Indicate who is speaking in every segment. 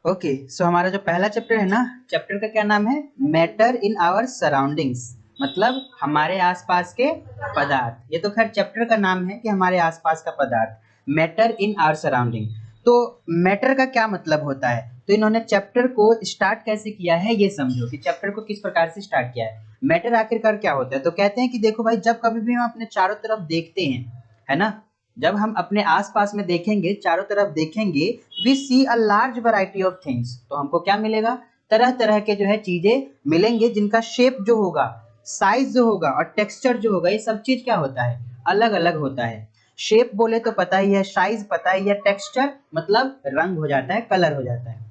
Speaker 1: Okay so हमारा जो पहला चैप्टर है ना, चैप्टर का क्या नाम है? मैटर इन आवर सराउंडिंग्स, मतलब हमारे आसपास के पदार्थ। ये तो खैर चैप्टर का नाम है कि हमारे आसपास का पदार्थ, मैटर इन आवर सराउंडिंग। तो मैटर का क्या मतलब होता है? तो इन्होंने चैप्टर को स्टार्ट कैसे किया है ये समझो कि चैप्टर को किस प्रकार से स्टार्ट किया है। मैटर आखिरकार क्या होता है? तो कहते हैं कि देखो भाई, जब कभी भी हम अपने चारों तरफ देखते हैं, है ना, जब हम अपने आसपास में देखेंगे, चारों तरफ देखेंगे, we see a large variety of things, तो हमको क्या मिलेगा? तरह तरह के जो है चीजें मिलेंगे, जिनका शेप जो होगा, साइज जो होगा और टेक्सचर जो होगा, ये सब चीज क्या होता है? अलग अलग होता है। शेप बोले तो पता ही है, साइज पता ही है, टेक्सचर मतलब रंग हो जाता है, कलर हो जाता है,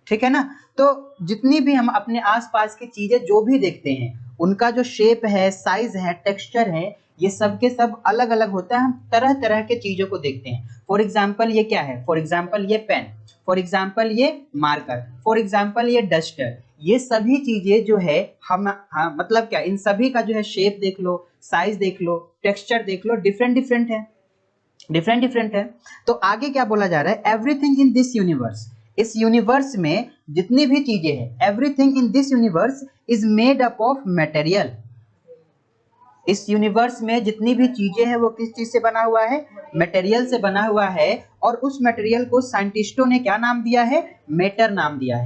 Speaker 1: ठीक है ना। तो जितनी भी हम अपने आसपास की चीजें जो भी देखते हैं, उनका जो शेप है, साइज है, टेक्सचर है, ये सब के सब अलग अलग होता है। हम तरह तरह के चीजों को देखते हैं। फॉर एग्जाम्पल ये क्या है? फॉर एग्जाम्पल ये पेन, फॉर एग्जाम्पल ये मार्कर, फॉर एग्जाम्पल ये डस्टर। ये सभी चीजें जो है हम मतलब क्या, इन सभी का जो है शेप देख लो, साइज देख लो, टेक्सचर देख लो, डिफरेंट डिफरेंट है, डिफरेंट डिफरेंट है। तो आगे क्या बोला जा रहा है? एवरीथिंग इन दिस यूनिवर्स, इस यूनिवर्स में जितनी भी चीजें हैं, everything in this universe is made up of material. इस यूनिवर्स में जितनी भी चीजें हैं वो किस चीज से बना हुआ है? मटेरियल से बना हुआ है। और उस मटेरियल को साइंटिस्टों ने क्या नाम दिया है? मैटर नाम दिया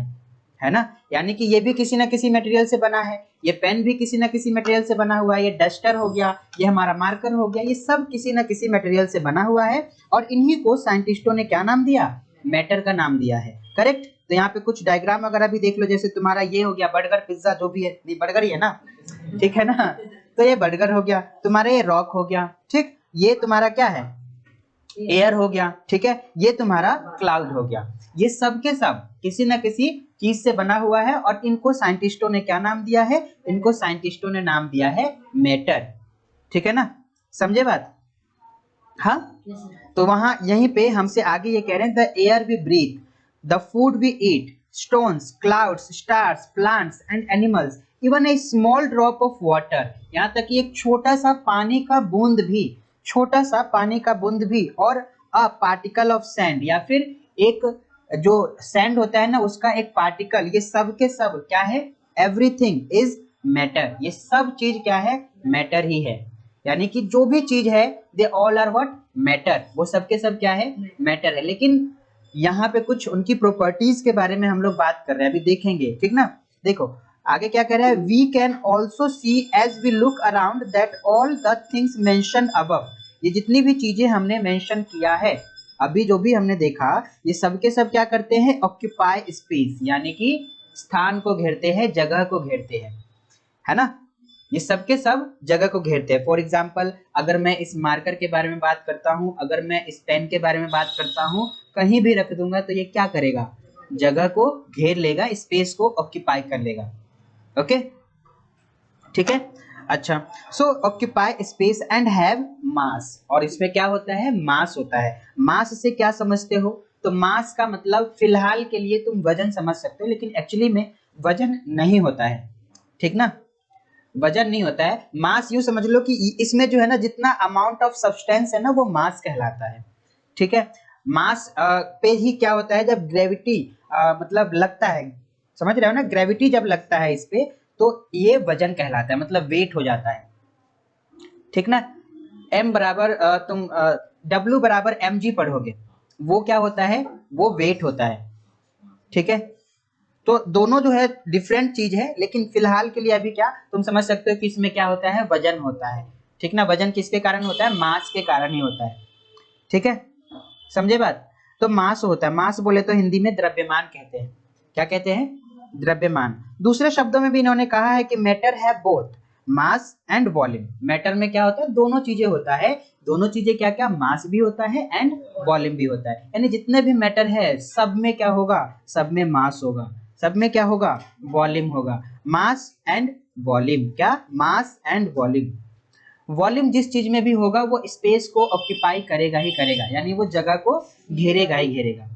Speaker 1: है ना। यानी कि ये भी किसी ना किसी मटेरियल से बना है, ये पेन भी किसी ना किसी मटेरियल से बना हुआ है, ये डस्टर हो गया, ये हमारा मार्कर हो गया, ये सब किसी ना किसी मटेरियल से बना हुआ है। और इन्हीं को साइंटिस्टों ने क्या नाम दिया? मैटर का नाम दिया है। करेक्ट। तो यहाँ पे कुछ डायग्राम वगैरह भी देख लो, जैसे तुम्हारा ये हो गया बर्गर, पिज्जा, जो भी है, नहीं बर्गर ही है ना, ठीक है ना। तो ये बर्गर हो गया तुम्हारा, ये रॉक हो गया, ठीक, ये तुम्हारा क्या है? एयर हो गया, ठीक है, ये तुम्हारा क्लाउड हो गया। ये सब के सब किसी ना किसी चीज से बना हुआ है और इनको साइंटिस्टों ने क्या नाम दिया है? इनको साइंटिस्टों ने नाम दिया है मैटर, ठीक है ना। समझे बात? हाँ। तो वहां यहीं पे हमसे आगे ये कह रहे हैं, the air we breathe, the food we eat, stones, clouds, stars, plants and animals, even a small drop of water, यहाँ तक कि एक छोटा सा पानी का बूंद भी, छोटा सा पानी का बूंद भी, और अ पार्टिकल ऑफ सैंड, या फिर एक जो सैंड होता है ना, उसका एक पार्टिकल, ये सब के सब क्या है? Everything is matter. ये सब चीज क्या है? मैटर ही है। यानी कि जो भी चीज है, they all are what? Matter. वो सब के सब क्या है? मैटर है। लेकिन यहाँ पे कुछ उनकी प्रॉपर्टीज के बारे में हम लोग बात कर रहे हैं, अभी देखेंगे, ठीक ना। देखो आगे क्या कह रहा है? We can also see as we look around that all the things mention above, ये जितनी भी चीजें हमने मेंशन किया है, अभी जो भी हमने देखा, ये सब के सब क्या करते हैं? ऑक्यूपाई स्पेस, यानी कि स्थान को घेरते हैं, जगह को घेरते हैं, है ना। ये सब के सब जगह को घेरते हैं। फॉर एग्जाम्पल, अगर मैं इस मार्कर के बारे में बात करता हूँ, अगर मैं इस पेन के बारे में बात करता हूँ, कहीं भी रख दूंगा तो ये क्या करेगा? जगह को घेर लेगा, स्पेस को ऑक्यूपाई कर लेगा। ओके, ठीक है। अच्छा, so occupy space and have mass, और इसमें क्या होता है? मास होता है। मास से क्या समझते हो? तो मास का मतलब फिलहाल के लिए तुम वजन समझ सकते हो, लेकिन एक्चुअली में वजन नहीं होता है, ठीक ना। वजन नहीं होता है। मास यूं समझ लो कि इसमें जो है ना, जितना अमाउंट ऑफ सब्सटेंस है ना, वो मास कहलाता है, ठीक है। मास पे ही क्या होता है? जब ग्रेविटी मतलब लगता है, समझ रहे हो ना, ग्रेविटी जब लगता है इस पे, तो ये वजन कहलाता है, मतलब वेट हो जाता है, ठीक ना। m बराबर तुम w बराबर mg पढ़ोगे, वो क्या होता है? वो वेट होता है, ठीक है। तो दोनों जो है डिफरेंट चीज है, लेकिन फिलहाल के लिए अभी क्या तुम समझ सकते हो कि इसमें क्या होता है? वजन होता है, ठीक ना। वजन किसके कारण होता है? मास के कारण ही होता है, ठीक है। समझे बात? तो मास होता है, मास बोले तो हिंदी में द्रव्यमान कहते हैं। क्या कहते हैं? द्रव्यमान। दूसरे शब्दों में भी इन्होंने कहा है कि मैटर है both mass and volume. Matter में क्या होता है? दोनों चीजें होता है। दोनों चीजें क्या क्या? मास भी होता है एंड वॉल्यूम भी होता है। यानी जितने भी मैटर है, सब में क्या होगा? सब में मास होगा, सब में क्या होगा? वॉल्यूम होगा। मास एंड वॉल्यूम, क्या? Mass and volume. वॉल्यूम जिस चीज में भी होगा, वो स्पेस को ऑक्यूपाई करेगा ही करेगा, यानी वो जगह को घेरेगा ही घेरेगा।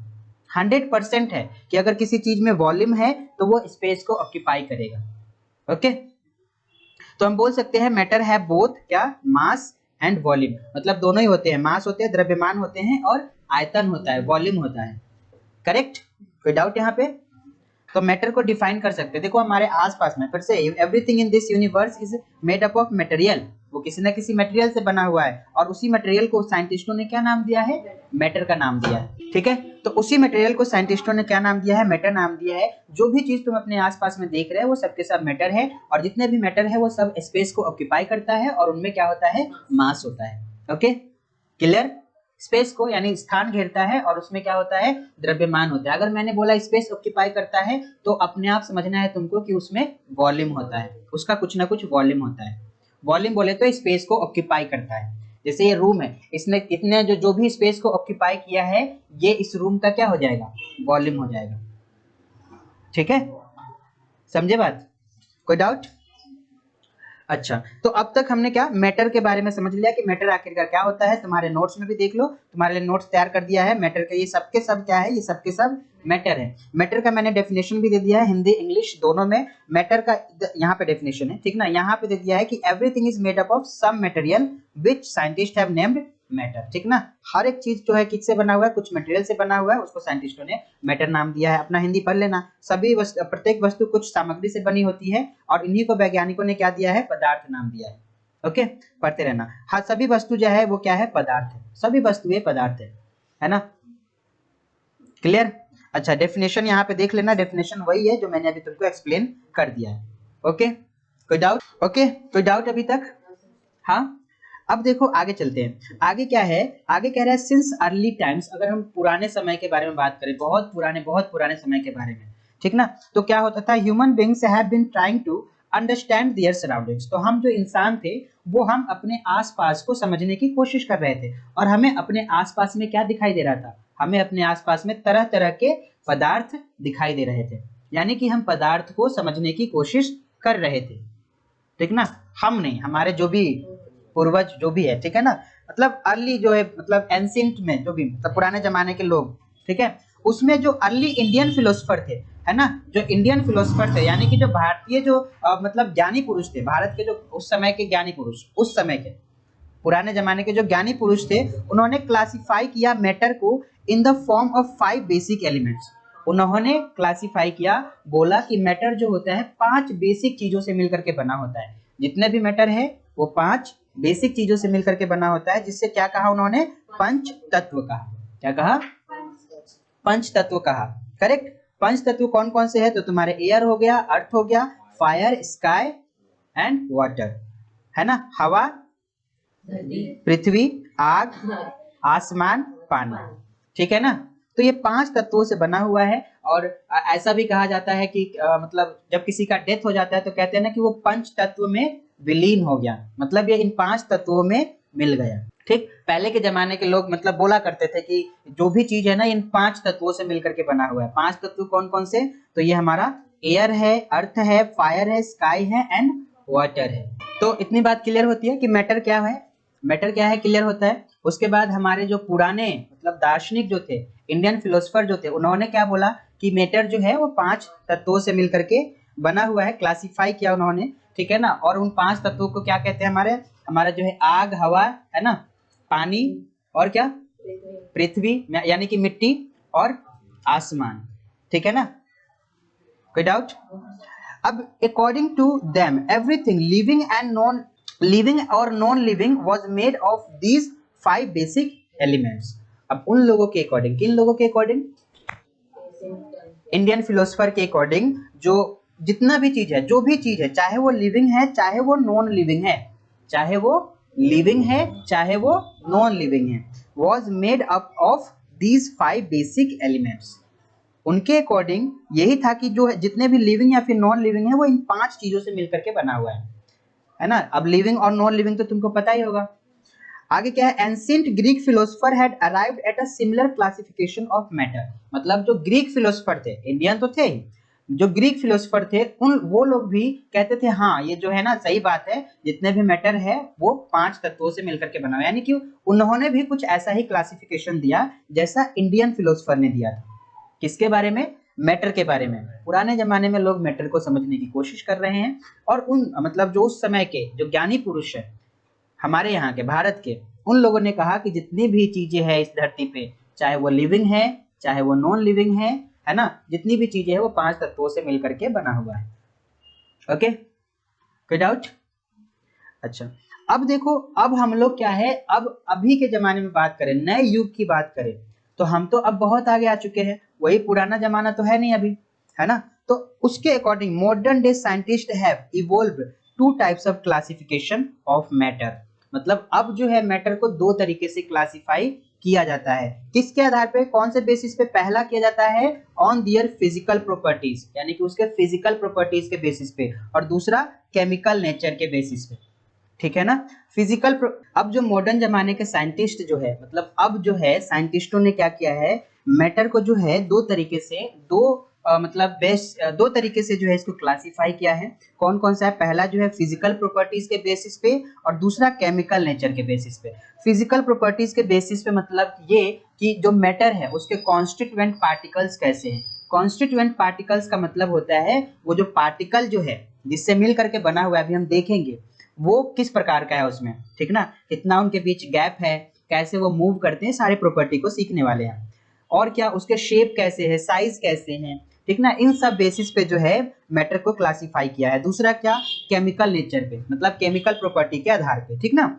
Speaker 1: 100% है कि अगर किसी चीज में वॉल्यूम है तो वो स्पेस को ऑक्यूपाई करेगा। ओके, तो हम बोल सकते हैं मैटर है बोथ क्या? मास एंड वॉल्यूम, मतलब दोनों ही होते हैं। मास होते हैं, द्रव्यमान होते हैं, और आयतन होता है, वॉल्यूम होता है। करेक्ट। कोई डाउट यहाँ पे? तो मैटर को डिफाइन कर सकते हैं। देखो हमारे आसपास में फिर से everything in this universe is made up of material, वो किसी ना किसी मटेरियल से बना हुआ है और उसी मटेरियल को साइंटिस्टों ने क्या नाम दिया है? मैटर का नाम दिया है। ठीक है, तो उसी मटेरियल को साइंटिस्टों ने क्या नाम दिया है? मैटर नाम दिया है। जो भी चीज तुम अपने आसपास में देख रहे हो वो सबके सब मैटर है, और जितने भी मैटर है वो सब स्पेस को ऑक्यूपाई करता है और उनमें क्या होता है? मास होता है। Okay clear? स्पेस को यानी स्थान घेरता है और उसमें क्या होता है? द्रव्यमान होता है। अगर मैंने बोला स्पेस ऑक्यूपाई करता है तो अपने आप समझना है तुमको कि उसमें वॉल्यूम होता है, उसका कुछ ना कुछ वॉल्यूम होता है। वॉल्यूम बोले तो स्पेस को ऑक्यूपाई करता है। जैसे ये रूम है, इसने इतने जो भी स्पेस को ऑक्यूपाई किया है ये इस रूम का क्या हो जाएगा? वॉल्यूम हो जाएगा। ठीक है, समझे बात? कोई डाउट? अच्छा, तो अब तक हमने क्या मैटर के बारे में समझ लिया कि मैटर आखिरकार क्या होता है। तुम्हारे नोट्स में भी देख लो, तुम्हारे लिए नोट्स तैयार कर दिया है मैटर का। ये सबके सब क्या है? ये सबके सब मैटर है। मैटर का मैंने डेफिनेशन भी दे दिया है, हिंदी इंग्लिश दोनों में। मैटर का यहाँ पे डेफिनेशन है, ठीक ना? यहाँ पे दे दिया है कि everything is made up of some material which scientist have named matter. ठीक ना? हर एक चीज जो है किससे बना हुआ है? कुछ मटेरियल से बना हुआ है, उसको साइंटिस्टों ने मैटर नाम दिया है। अपना हिंदी पढ़ लेना। सभी प्रत्येक वस्तु कुछ सामग्री से बनी होती है और इन्हीं को वैज्ञानिकों ने क्या दिया है? पदार्थ नाम दिया है। ओके, पढ़ते रहना। हाँ, सभी वस्तु जो है वो क्या है? पदार्थ है। सभी वस्तुएं पदार्थ है ना? क्लियर? अच्छा, डेफिनेशन यहाँ पे देख लेना। डेफिनेशन वही है जो मैंने अभी तुमको एक्सप्लेन कर दिया है। ओके, कोई डाउट? ओके, कोई डाउट अभी तक? हाँ, अब देखो आगे चलते हैं। आगे क्या है? आगे कह रहा है सिंस अर्ली टाइम्स। अगर हम पुराने समय के बारे में बात करें, बहुत पुराने समय के बारे में, ठीक ना? तो क्या होता था? Human beings have been trying to understand their surroundings. तो हम जो इंसान थे वो हम अपने आसपास को समझने की कोशिश कर रहे थे और हमें अपने आसपास में क्या दिखाई दे रहा था? हमें अपने आसपास में तरह तरह के पदार्थ दिखाई दे रहे थे, यानी कि हम पदार्थ को समझने की कोशिश कर रहे थे। ठीक ना? हम नहीं, हमारे जो भी पूर्वज जो भी है, ठीक है ना? मतलब अर्ली जो है, मतलब एंशिएंट में जो भी मतलब पुराने जमाने के लोग, ठीक है, उसमें जो अर्ली इंडियन फिलोसफर थे, है ना? जो इंडियन फिलोसफर थे यानी कि जो भारतीय जो मतलब ज्ञानी पुरुष थे, भारत के जो उस समय के ज्ञानी पुरुष, उस समय के पुराने जमाने के जो ज्ञानी पुरुष थे, उन्होंने क्लासिफाई किया मैटर को in the form of 5 basic elements. उन्होंने क्लासिफाई किया, बोला कि मैटर जो होता है 5 बेसिक चीजों से मिलकर के बना होता है। जितने भी मैटर है वो 5 बेसिक चीजों से मिलकर के बना होता है, जिससे क्या कहा उन्होंने? पंच तत्व कहा। क्या कहा? पंच तत्व कहा। करेक्ट? पंच तत्व कौन कौन से है? तो तुम्हारे एयर हो गया, अर्थ हो गया, फायर, स्काई एंड वाटर, है ना? हवा, पृथ्वी, आग, आसमान, पानी। ठीक है ना? तो ये 5 तत्वों से बना हुआ है। और ऐसा भी कहा जाता है कि मतलब जब किसी का डेथ हो जाता है तो कहते हैं ना कि वो पंच तत्व में विलीन हो गया, मतलब ये इन 5 तत्वों में मिल गया। ठीक, पहले के जमाने के लोग मतलब बोला करते थे कि जो भी चीज है ना इन 5 तत्वों से मिलकर के बना हुआ है। 5 तत्व कौन कौन से? तो ये हमारा एयर है, अर्थ है, फायर है, स्काई है एंड वाटर है। तो इतनी बात क्लियर होती है कि मैटर क्या है? मैटर क्या है क्लियर होता है। उसके बाद हमारे जो पुराने मतलब दार्शनिक जो थे, इंडियन फिलोसफर जो थे, उन्होंने क्या बोला कि मैटर जो है वो 5 तत्वों से मिलकर के बना हुआ है। क्लासिफाई किया उन्होंने, ठीक है ना? और उन 5 तत्वों को क्या कहते हैं? हमारा जो है आग, हवा, है ना, पानी और क्या? पृथ्वी यानी कि मिट्टी और आसमान। ठीक है ना? कोई डाउट? अब according to them everything living and non living और non living was made of these 5 basic elements. अब उन लोगों के अकॉर्डिंग, किन लोगों के अकॉर्डिंग? इंडियन फिलोसफर के अकॉर्डिंग, जो जितना भी चीज है, जो भी चीज है, चाहे वो लिविंग है चाहे वो नॉन लिविंग है, चाहे वो लिविंग है चाहे वो नॉन लिविंग है, was made up of these 5 basic elements. उनके अकॉर्डिंग यही था कि जो जितने भी लिविंग या फिर नॉन लिविंग है वो इन 5 चीजों से मिलकर के बना हुआ है ना? अब लिविंग और नॉन लिविंग तो तुमको पता ही होगा। आगे क्या है? Ancient Greek philosopher had arrived at a similar classification of matter. मतलब जो ग्रीक फिलोसफर थे, इंडियन तो थे ही, जो ग्रीक फिलोसफर थे उन वो लोग भी कहते थे हाँ ये जो है ना सही बात है, जितने भी मैटर है वो 5 तत्वों से मिलकर के बना हुआ है। यानी कि उन्होंने भी कुछ ऐसा ही क्लासिफिकेशन दिया जैसा इंडियन फिलोसफर ने दिया था। किसके बारे में? मैटर के बारे में। पुराने जमाने में लोग मैटर को समझने की कोशिश कर रहे हैं और उन मतलब जो उस समय के जो ज्ञानी पुरुष है हमारे यहाँ के भारत के, उन लोगों ने कहा कि जितनी भी चीजें हैं इस धरती पे, चाहे वो लिविंग है चाहे वो नॉन लिविंग है, है ना, जितनी भी चीजें है वो 5 तत्वों से मिलकर के बना हुआ है। ओके, कोई डाउट? अच्छा, अब देखो, अब हम लोग क्या है, अब अभी के जमाने में बात करें, नए युग की बात करें, तो हम तो अब बहुत आगे आ चुके हैं, वही पुराना जमाना तो है नहीं अभी, है ना। तो उसके according modern day scientist have evolved 2 types of classification of matter. मतलब अब जो है मैटर को 2 तरीके से क्लासिफाई किया जाता है। किसके आधार पे, कौन से बेसिस पे? पहला किया जाता है ऑन दियर फिजिकल प्रॉपर्टीज, यानी कि उसके फिजिकल प्रॉपर्टीज के बेसिस पे, और दूसरा केमिकल नेचर के बेसिस पे, ठीक है ना। अब जो मॉडर्न जमाने के साइंटिस्ट जो है, मतलब अब जो है साइंटिस्टों ने क्या किया है, मैटर को जो है 2 तरीके से, दो तरीके से जो है इसको क्लासिफाई किया है। कौन कौन सा है? पहला जो है फिजिकल प्रॉपर्टीज के बेसिस पे, और दूसरा केमिकल नेचर के बेसिस पे। फिजिकल प्रॉपर्टीज के बेसिस पे मतलब ये कि जो मैटर है उसके कॉन्स्टिट्यूएंट पार्टिकल्स कैसे हैं। कॉन्स्टिट्यूएंट पार्टिकल्स का मतलब होता है वो जो पार्टिकल जो है जिससे मिल करके बना हुआ है, अभी हम देखेंगे वो किस प्रकार का है उसमें, ठीक ना, कितना उनके बीच गैप है, कैसे वो मूव करते हैं, सारे प्रॉपर्टी को सीखने वाले हैं। और क्या, उसके शेप कैसे है, साइज कैसे हैं, ठीक ना, इन सब बेसिस पे जो है मैटर को क्लासिफाई किया है। दूसरा क्या, केमिकल नेचर पे, मतलब केमिकल प्रॉपर्टी के आधार पे, ठीक ना।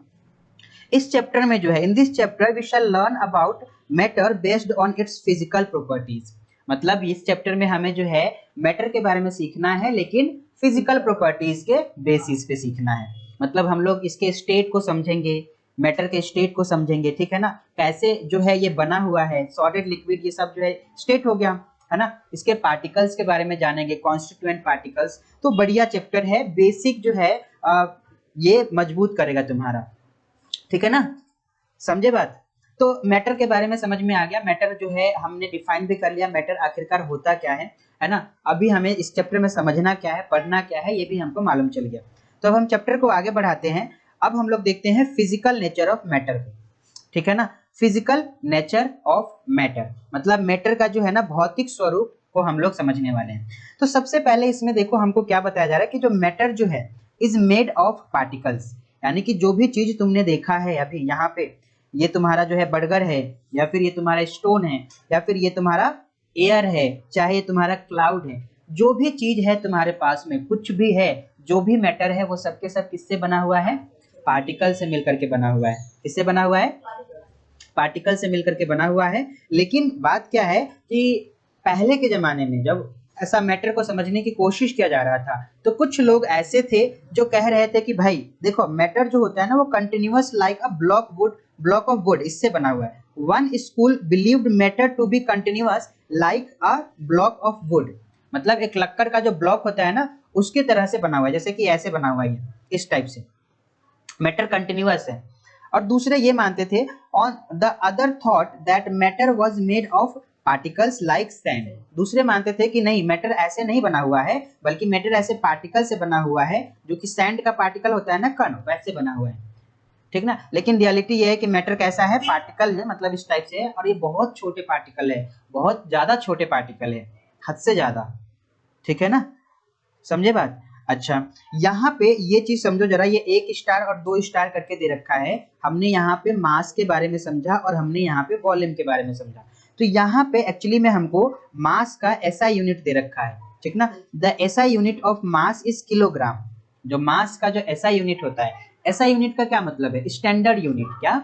Speaker 1: इस चैप्टर में जो है, in this chapter we shall learn about matter based on its physical properties. मतलब इस चैप्टर में हमें जो है मैटर के बारे में सीखना है, लेकिन फिजिकल प्रॉपर्टीज के बेसिस पे सीखना है। मतलब हम लोग इसके स्टेट को समझेंगे, मैटर के स्टेट को समझेंगे, ठीक है ना, कैसे जो है ये बना हुआ है, सॉलिड लिक्विड ये सब जो है स्टेट हो गया, है ना। इसके पार्टिकल्स के बारे में जानेंगे, कॉन्स्टिट्यूएंट पार्टिकल्स। तो बढ़िया चैप्टर है, बेसिक जो है ये मजबूत करेगा तुम्हारा, ठीक है ना, समझे बात। तो मैटर के बारे में समझ में आ गया, मैटर जो है हमने डिफाइन भी कर लिया, मैटर आखिरकार होता क्या है ना। अभी हमें इस चैप्टर में समझना क्या है, पढ़ना क्या है, ये भी हमको मालूम चल गया। तो अब हम चैप्टर को आगे बढ़ाते हैं। अब हम लोग देखते हैं फिजिकल नेचर ऑफ मैटर, ठीक है ना। फिजिकल नेचर ऑफ मैटर मतलब मैटर का जो है ना भौतिक स्वरूप को हम लोग समझने वाले हैं। तो सबसे पहले इसमें देखो हमको क्या बताया जा रहा है कि जो मैटर जो है इज मेड ऑफ पार्टिकल्स, यानी कि जो भी चीज तुमने देखा है अभी यहाँ पे, ये तुम्हारा जो है बर्गर है, या फिर ये तुम्हारा स्टोन है, या फिर ये तुम्हारा एयर है, चाहे ये तुम्हारा क्लाउड है, जो भी चीज है तुम्हारे पास में, कुछ भी है, जो भी मैटर है, वो सबके सब किससे बना हुआ है? पार्टिकल से मिलकर के बना हुआ है। किससे बना हुआ है? पार्टिकल से मिलकर के बना हुआ है। लेकिन बात क्या है कि पहले के जमाने में जब ऐसा मैटर को समझने की कोशिश किया जा रहा था, तो कुछ लोग ऐसे थे जो कह रहे थे कि भाई देखो, मैटर जो होता है ना वो continuous like a block of wood, इससे बना हुआ है। One school believed matter to be continuous like a block of wood, मतलब एक लक्कड़ का जो ब्लॉक होता है ना उसकी तरह से बना हुआ है, जैसे कि ऐसे बना हुआ है, इस टाइप से मैटर कंटिन्यूअस है। और दूसरे ये मानते थे, on the other thought that matter was made of particles like sand. दूसरे मानते थे कि नहीं, मैटर ऐसे नहीं बना हुआ है, बल्कि मैटर ऐसे पार्टिकल से बना हुआ है, जो कि सैंड का पार्टिकल होता है ना, कण, वैसे बना हुआ है, ठीक ना। लेकिन रियलिटी ये है कि मैटर कैसा है? पार्टिकल है, मतलब इस टाइप से है, और ये बहुत छोटे पार्टिकल है, बहुत ज्यादा छोटे पार्टिकल है, हद से ज्यादा, ठीक है ना, समझे बात। अच्छा, यहाँ पे ये चीज समझो जरा, ये 1 स्टार और 2 स्टार करके दे रखा है। हमने यहाँ पे मास के बारे में समझा और हमने यहाँ पे वॉल्यूम के बारे में समझा। तो यहाँ पे एक्चुअली में हमको मास का एसआई यूनिट दे रखा है, ठीक ना। The SI unit of mass is kilogram. जो मास का जो एसआई यूनिट होता है, एसआई यूनिट का क्या मतलब है? Standard unit. क्या?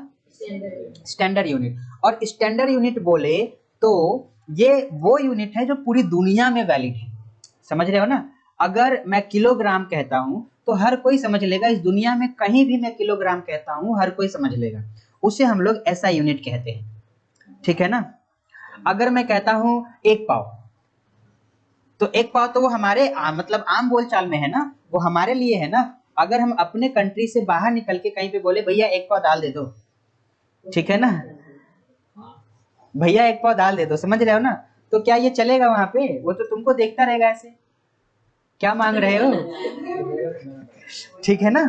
Speaker 1: Standard unit. और स्टैंडर्ड यूनिट बोले तो ये वो यूनिट है जो पूरी दुनिया में वैलिड है, समझ रहे हो ना। अगर मैं किलोग्राम कहता हूं तो हर कोई समझ लेगा, इस दुनिया में कहीं भी मैं किलोग्राम कहता हूं हर कोई समझ लेगा, उसे हम लोग एसआई यूनिट कहते हैं, ठीक है ना। अगर मैं कहता हूं 1 पाव, तो 1 पाव तो वो हमारे मतलब आम बोलचाल में है ना, वो हमारे लिए है ना। अगर हम अपने कंट्री से बाहर निकल के कहीं पे बोले भैया 1 पाव दाल दे दो, ठीक है ना, भैया 1 पाव दाल दे दो, समझ रहे हो ना, तो क्या ये चलेगा वहां पे? वो तो तुमको देखता रहेगा ऐसे, क्या मांग रहे हो, ठीक है ना।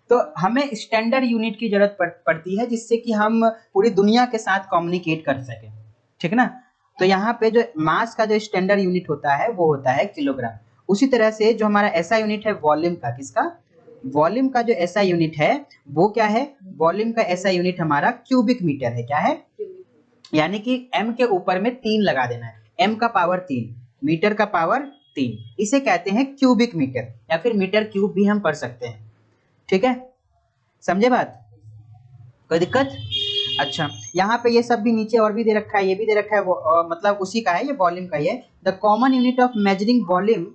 Speaker 1: तो हमें स्टैंडर्ड यूनिट की जरूरत पड़ती है, जिससे कि हम पूरी दुनिया के साथ कम्युनिकेट कर सके, ठीक ना। तो यहाँ पे जो मास का जो स्टैंडर्ड यूनिट होता है वो होता है किलोग्राम। उसी तरह से जो हमारा ऐसा यूनिट है वॉल्यूम का, किसका? वॉल्यूम का जो ऐसा यूनिट है वो क्या है? वॉल्यूम का ऐसा यूनिट हमारा क्यूबिक मीटर है। क्या है? यानी कि m के ऊपर में 3 लगा देना है। m का पावर 3, मीटर का पावर 3, इसे कहते हैं क्यूबिक मीटर या फिर मीटर क्यूब भी हम पढ़ सकते हैं। ठीक है, समझे बात, कोई दिक्कत? अच्छा, यहाँ पे ये सब भी नीचे और भी दे रखा है, ये भी दे रखा है, मतलब उसी का है, ये वॉल्यूम का ही है। The common unit of measuring volume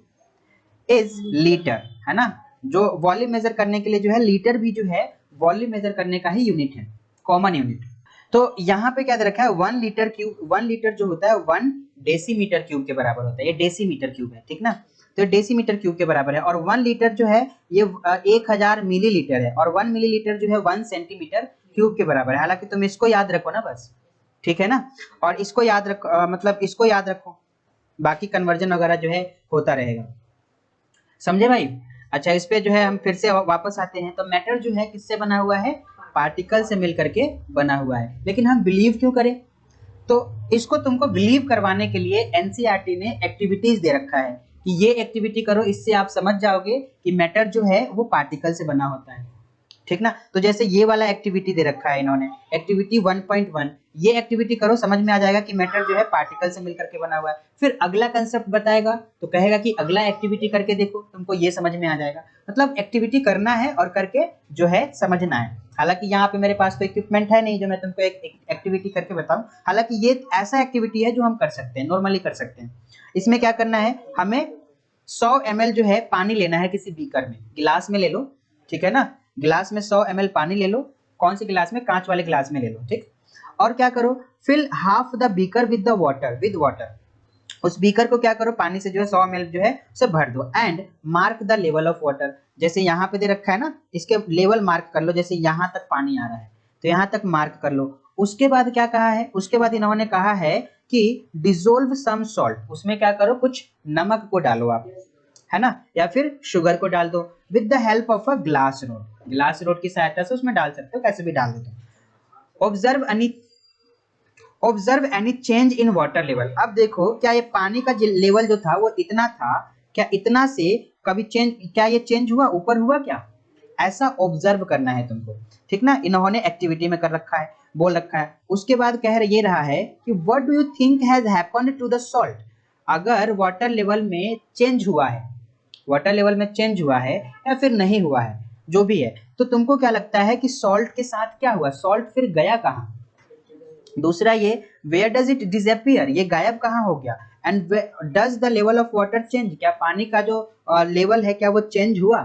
Speaker 1: is litre, है ना, जो वॉल्यूम मेजर करने के लिए जो है लीटर भी जो है वॉल्यूम मेजर करने का ही यूनिट है, कॉमन यूनिट। तो यहाँ पे क्या दे रखा है, 1 लीटर क्यूब, 1 लीटर जो होता है 1 डेसीमीटर क्यूब के बराबर होता है, ये डेसीमीटर क्यूब है, ठीक ना, तो डेसीमीटर क्यूब के बराबर है। और 1 लीटर जो है ये 1000 मिलीलीटर है, और 1 मिलीलीटर जो है 1 सेंटीमीटर क्यूब के बराबर है। हालांकि तुम इसको याद रखो ना बस, ठीक है ना, और इसको याद रखो, मतलब इसको याद रखो, बाकी कन्वर्जन वगैरह जो है होता रहेगा, समझे भाई? अच्छा, इस पे जो है हम फिर से वापस आते हैं। तो मैटर जो है किससे बना हुआ है, पार्टिकल से मिलकर के बना हुआ है। लेकिन हम बिलीव क्यों करें? तो इसको तुमको बिलीव करवाने के लिए एनसीईआरटी ने एक्टिविटीज दे रखा है कि ये एक्टिविटी करो, इससे आप समझ जाओगे कि मैटर जो है वो पार्टिकल से बना होता है, ठीक ना। तो जैसे ये वाला एक्टिविटी दे रखा है इन्होंने, एक्टिविटी 1.1, ये एक्टिविटी करो, समझ में आ जाएगा कि मैटर जो है पार्टिकल से मिलकर के बना हुआ है। फिर अगला कंसेप्ट बताएगा तो कहेगा कि अगला एक्टिविटी करके देखो, तुमको ये समझ में आ जाएगा। मतलब एक्टिविटी करना है और करके जो है समझना है। हालांकि यहाँ पे मेरे पास तो इक्विपमेंट है नहीं जो मैं तुमको एक एक्टिविटी करके बताऊं। हालांकि ये ऐसा एक्टिविटी है जो हम कर सकते हैं, नॉर्मली कर सकते हैं। इसमें क्या करना है, हमें 100 ml जो है पानी लेना है किसी बीकर में, गिलास में ले लो, ठीक है ना, गिलास में 100 ml पानी ले लो। कौन से गिलास में, कांच वाले गिलास में ले लो, ठीक। और क्या करो, fill half the beaker with the water, with water, उस बीकर को क्या करो, पानी से जो है 100 ml जो है उसे भर दो। And mark the level of water, जैसे यहाँ पे दे रखा है ना, इसके लेवल मार्क कर लो, जैसे यहाँ तक पानी आ रहा है तो यहाँ तक मार्क कर लो। उसके बाद क्या कहा है, उसके बाद इन्होंने कहा है कि डिसोल्व सम सॉल्ट, उसमें क्या करो, कुछ नमक को डालो आप, है ना, या फिर शुगर को डाल दो, with the help of a glass rod, glass rod की सहायता से उसमें डाल सकते हो, कैसे भी डाल दो। Observe any change in water level, अब देखो क्या ये पानी का लेवल जो था वो इतना था, क्या इतना से कभी चेंज, क्या ये चेंज हुआ, ऊपर हुआ क्या, ऐसा ऑब्जर्व करना है तुमको, ठीक ना। इन्होंने एक्टिविटी में कर रखा है, बोल रखा है। उसके बाद कह ये रहा है कि what do you think has happened to the salt, अगर वाटर लेवल में चेंज हुआ है, वाटर लेवल में चेंज हुआ है या फिर नहीं हुआ है, जो भी है, तो तुमको क्या लगता है कि सॉल्ट के साथ क्या हुआ, सॉल्ट फिर गया कहाँ। दूसरा ये, वेयर डज इट डिसअपियर, ये गायब कहाँ हो गया। And does the level of water change, क्या पानी का जो लेवल है क्या वो चेंज हुआ।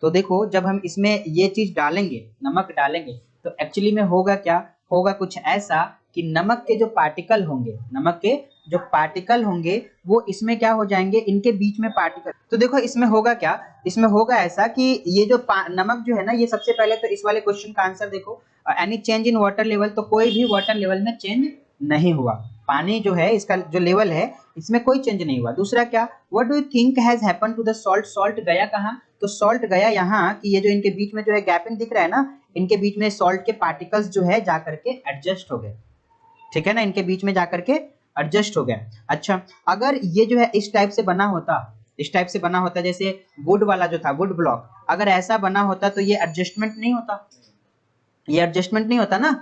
Speaker 1: तो देखो जब हम इसमें ये चीज डालेंगे, नमक डालेंगे, तो एक्चुअली में होगा क्या, होगा कुछ ऐसा कि नमक के जो पार्टिकल होंगे, नमक के जो पार्टिकल होंगे वो इसमें क्या हो जाएंगे, इनके बीच में पार्टिकल। तो देखो इसमें होगा क्या, इसमें होगा ऐसा कि ये जो नमक जो है ना, ये सबसे पहले तो इस वाले क्वेश्चन का आंसर देखो, any change in water level, तो कोई भी वाटर लेवल में चेंज नहीं हुआ, पानी जो है इसका जो लेवल है इसमें कोई चेंज नहीं हुआ। दूसरा क्या, what do you think has happened to the salt, salt गया कहाँ, तो सॉल्ट गया यहाँ कि ये जो इनके बीच में जो है गैपिंग दिख रहा है ना, इनके बीच में सॉल्ट के पार्टिकल्स जो है जाकर के एडजस्ट हो गए, ठीक है ना, इनके बीच में जाकर के एडजस्ट हो गया। अच्छा, अगर ये जो है इस टाइप से बना होता, इस टाइप से बना होता, जैसे वुड वाला जो था, वुड ब्लॉक, अगर ऐसा बना होता तो ये एडजस्टमेंट नहीं होता, ये एडजस्टमेंट नहीं होता ना,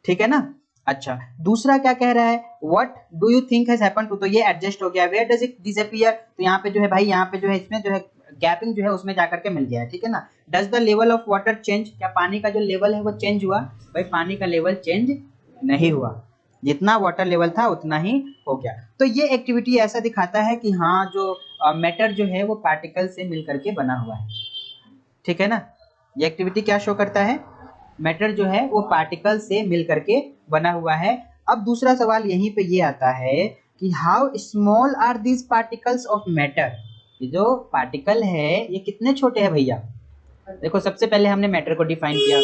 Speaker 1: ठीक है ना। अच्छा, दूसरा क्या कह रहा है, what do you think has happened to, तो ये एडजस्ट हो गया। वेयर डज इट डिसअपियर, तो यहाँ पे जो है भाई, यहाँ पे जो है इसमें जो है गैपिंग जो है उसमें जाकर के मिल गया है, ठीक है ना। Does the level of water change, क्या पानी का जो लेवल है वो चेंज हुआ, भाई पानी का लेवल चेंज नहीं हुआ, जितना वाटर लेवल था उतना ही हो गया। तो ये एक्टिविटी ऐसा दिखाता है कि हाँ जो मैटर जो है वो पार्टिकल से मिल करके बना हुआ है, ठीक है ना। ये एक्टिविटी क्या शो करता है, मैटर जो है वो पार्टिकल से मिल करके बना हुआ है। अब दूसरा सवाल यहीं पे ये आता है कि how small are these particles of matter, ये जो पार्टिकल है ये कितने छोटे हैं भैया। देखो सबसे पहले हमने मैटर को डिफाइन किया,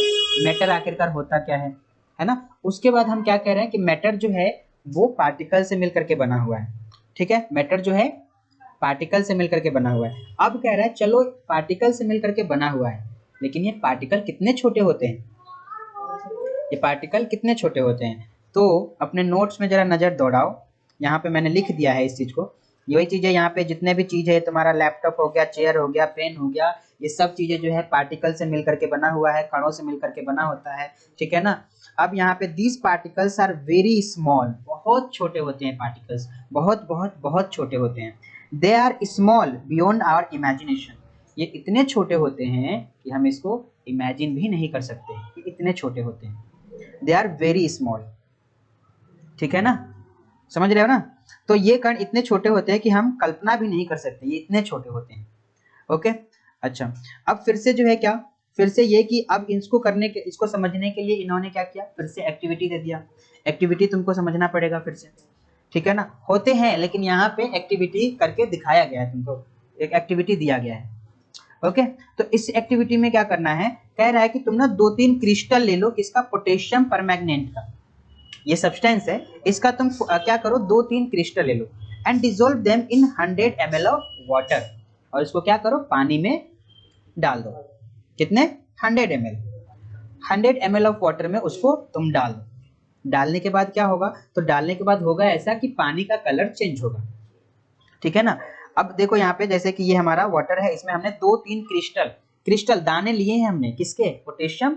Speaker 1: मैटर आखिरकार होता क्या है ना। उसके बाद हम क्या कह रहे हैं कि मैटर जो है वो पार्टिकल से मिल करके बना हुआ है, ठीक है, मैटर जो है पार्टिकल से मिल करके बना हुआ है। अब कह रहा है चलो पार्टिकल से मिल करके बना हुआ है, लेकिन ये पार्टिकल कितने छोटे होते हैं, ये पार्टिकल कितने छोटे होते हैं। तो अपने नोट्स में जरा नजर दौड़ाओ, यहाँ पे मैंने लिख दिया है इस चीज को, ये वही चीजें यहाँ पे जितने भी चीज है, तुम्हारा लैपटॉप हो गया, चेयर हो गया, पेन हो गया, ये सब चीजें जो है पार्टिकल से मिलकर के बना हुआ है, कणों से मिलकर के बना होता है, ठीक है ना। अब यहाँ पे these particles are very small, बहुत छोटे होते हैं पार्टिकल्स, बहुत बहुत बहुत छोटे होते हैं। They are small beyond our imagination, ये इतने छोटे होते हैं कि हम इसको इमेजिन भी नहीं कर सकते, ये इतने छोटे होते हैं। दे आर वेरी स्मॉल, ठीक है ना, समझ रहे हो ना। तो ये कण इतने छोटे होते हैं कि हम कल्पना भी नहीं कर सकते, ये इतने छोटे होते हैं। ओके, अच्छा, अब फिर से जो है क्या, फिर से ये कि अब इसको करने के, इसको समझने के लिए इन्होंने क्या किया, फिर से एक्टिविटी दे दिया। एक्टिविटी तुमको समझना पड़ेगा फिर से, ठीक है ना। होते हैं लेकिन यहाँ पे एक्टिविटी करके दिखाया गया है, तुमको एक एक्टिविटी दिया गया है। ओके, तो इस एक्टिविटी में क्या करना है, कह रहा है कि तुम ना 2-3 क्रिस्टल ले लो, किसका, पोटेशियम परमैंगनेट का, ये सब्सटेंस है, इसका तुम क्या करो, 2-3 क्रिस्टल ले लो and dissolve them in 100 ml of water, और इसको क्या करो, पानी में डाल दो। कितने, 100 ml, 100 ml ऑफ वाटर में उसको तुम डाल दो। डालने के बाद क्या होगा, तो डालने के बाद होगा ऐसा कि पानी का कलर चेंज होगा, ठीक है ना। अब देखो यहाँ पे, जैसे कि ये हमारा वाटर है, इसमें हमने 2-3 क्रिस्टल दाने लिए हैं हमने, किसके, पोटेशियम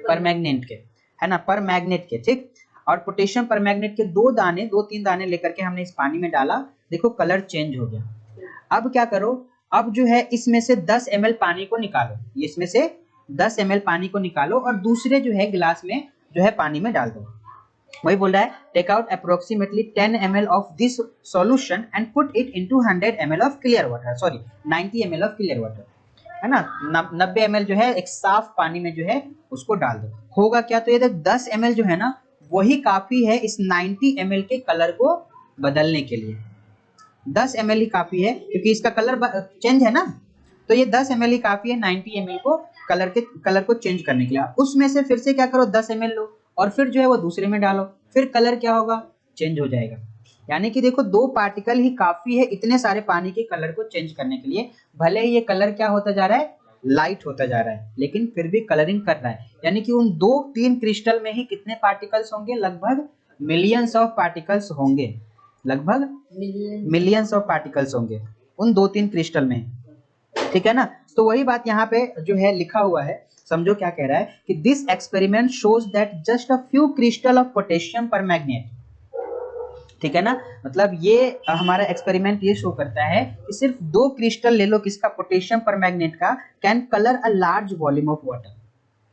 Speaker 1: परमैंगनेट के, है ना, परमैंगनेट के, ठीक। और पोटेशियम परमैंगनेट के 2-3 दाने लेकर के हमने इस पानी में डाला, देखो कलर चेंज हो गया। अब क्या करो, अब जो है इसमें से 10 ml पानी को निकालो, इसमें से 10 ml पानी को निकालो और दूसरे जो है गिलास में जो है पानी में डाल दो। वही बोल रहा है, take out approximately 10 ml of this solution and put it into 100 ml of clear water, sorry 90 ml of clear water, है ना, 90 ml जो है एक साफ पानी में जो है उसको डाल दो। होगा क्या, तो ये 10 ml जो है ना वही काफी है इस 90 ml के कलर को बदलने के लिए। 10 ml ही काफी है क्योंकि इसका कलर चेंज है ना, तो ये 10 ml ही काफी है 90 ml को कलर को चेंज करने के लिए। उसमें से फिर से क्या करो, 10 ml लो और फिर जो है वो दूसरे में डालो, फिर कलर क्या होगा, चेंज हो जाएगा। यानी कि देखो 2 पार्टिकल ही काफी है इतने सारे पानी के कलर को चेंज करने के लिए। भले ही ये कलर क्या होता जा रहा है, लाइट होता जा रहा है, लेकिन फिर भी कलरिंग कर रहा है। यानी कि उन 2-3 क्रिस्टल में ही कितने पार्टिकल्स होंगे, लगभग मिलियंस ऑफ पार्टिकल्स होंगे, लगभग मिलियंस ऑफ पार्टिकल्स होंगे उन 2-3 क्रिस्टल में, ठीक है ना। तो वही बात यहाँ पे जो है लिखा हुआ है, समझो क्या कह रहा है कि this experiment shows that just a few crystal of potassium permanganate, ठीक है ना, मतलब ये हमारा एक्सपेरिमेंट ये शो करता है कि सिर्फ 2 क्रिस्टल ले लो, किसका, पोटेशियम परमैंगनेट का, can colour a large volume of water,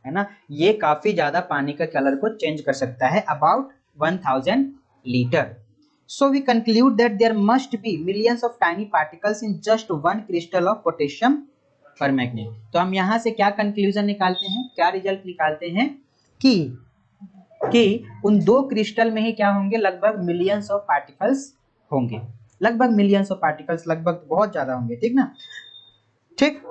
Speaker 1: है ना, ये काफी ज्यादा पानी का कलर को चेंज कर सकता है, about 1000 litre. So we conclude that there must be millions of tiny particles in just 1 crystal of potassium permanganate. तो हम यहाँ से क्या कंक्लूजन निकालते हैं, क्या रिजल्ट निकालते हैं कि उन 2 क्रिस्टल में ही क्या होंगे, लगभग मिलियंस ऑफ पार्टिकल्स होंगे, लगभग मिलियंस ऑफ पार्टिकल्स, लगभग बहुत ज्यादा होंगे, ठीक ना, ठीक।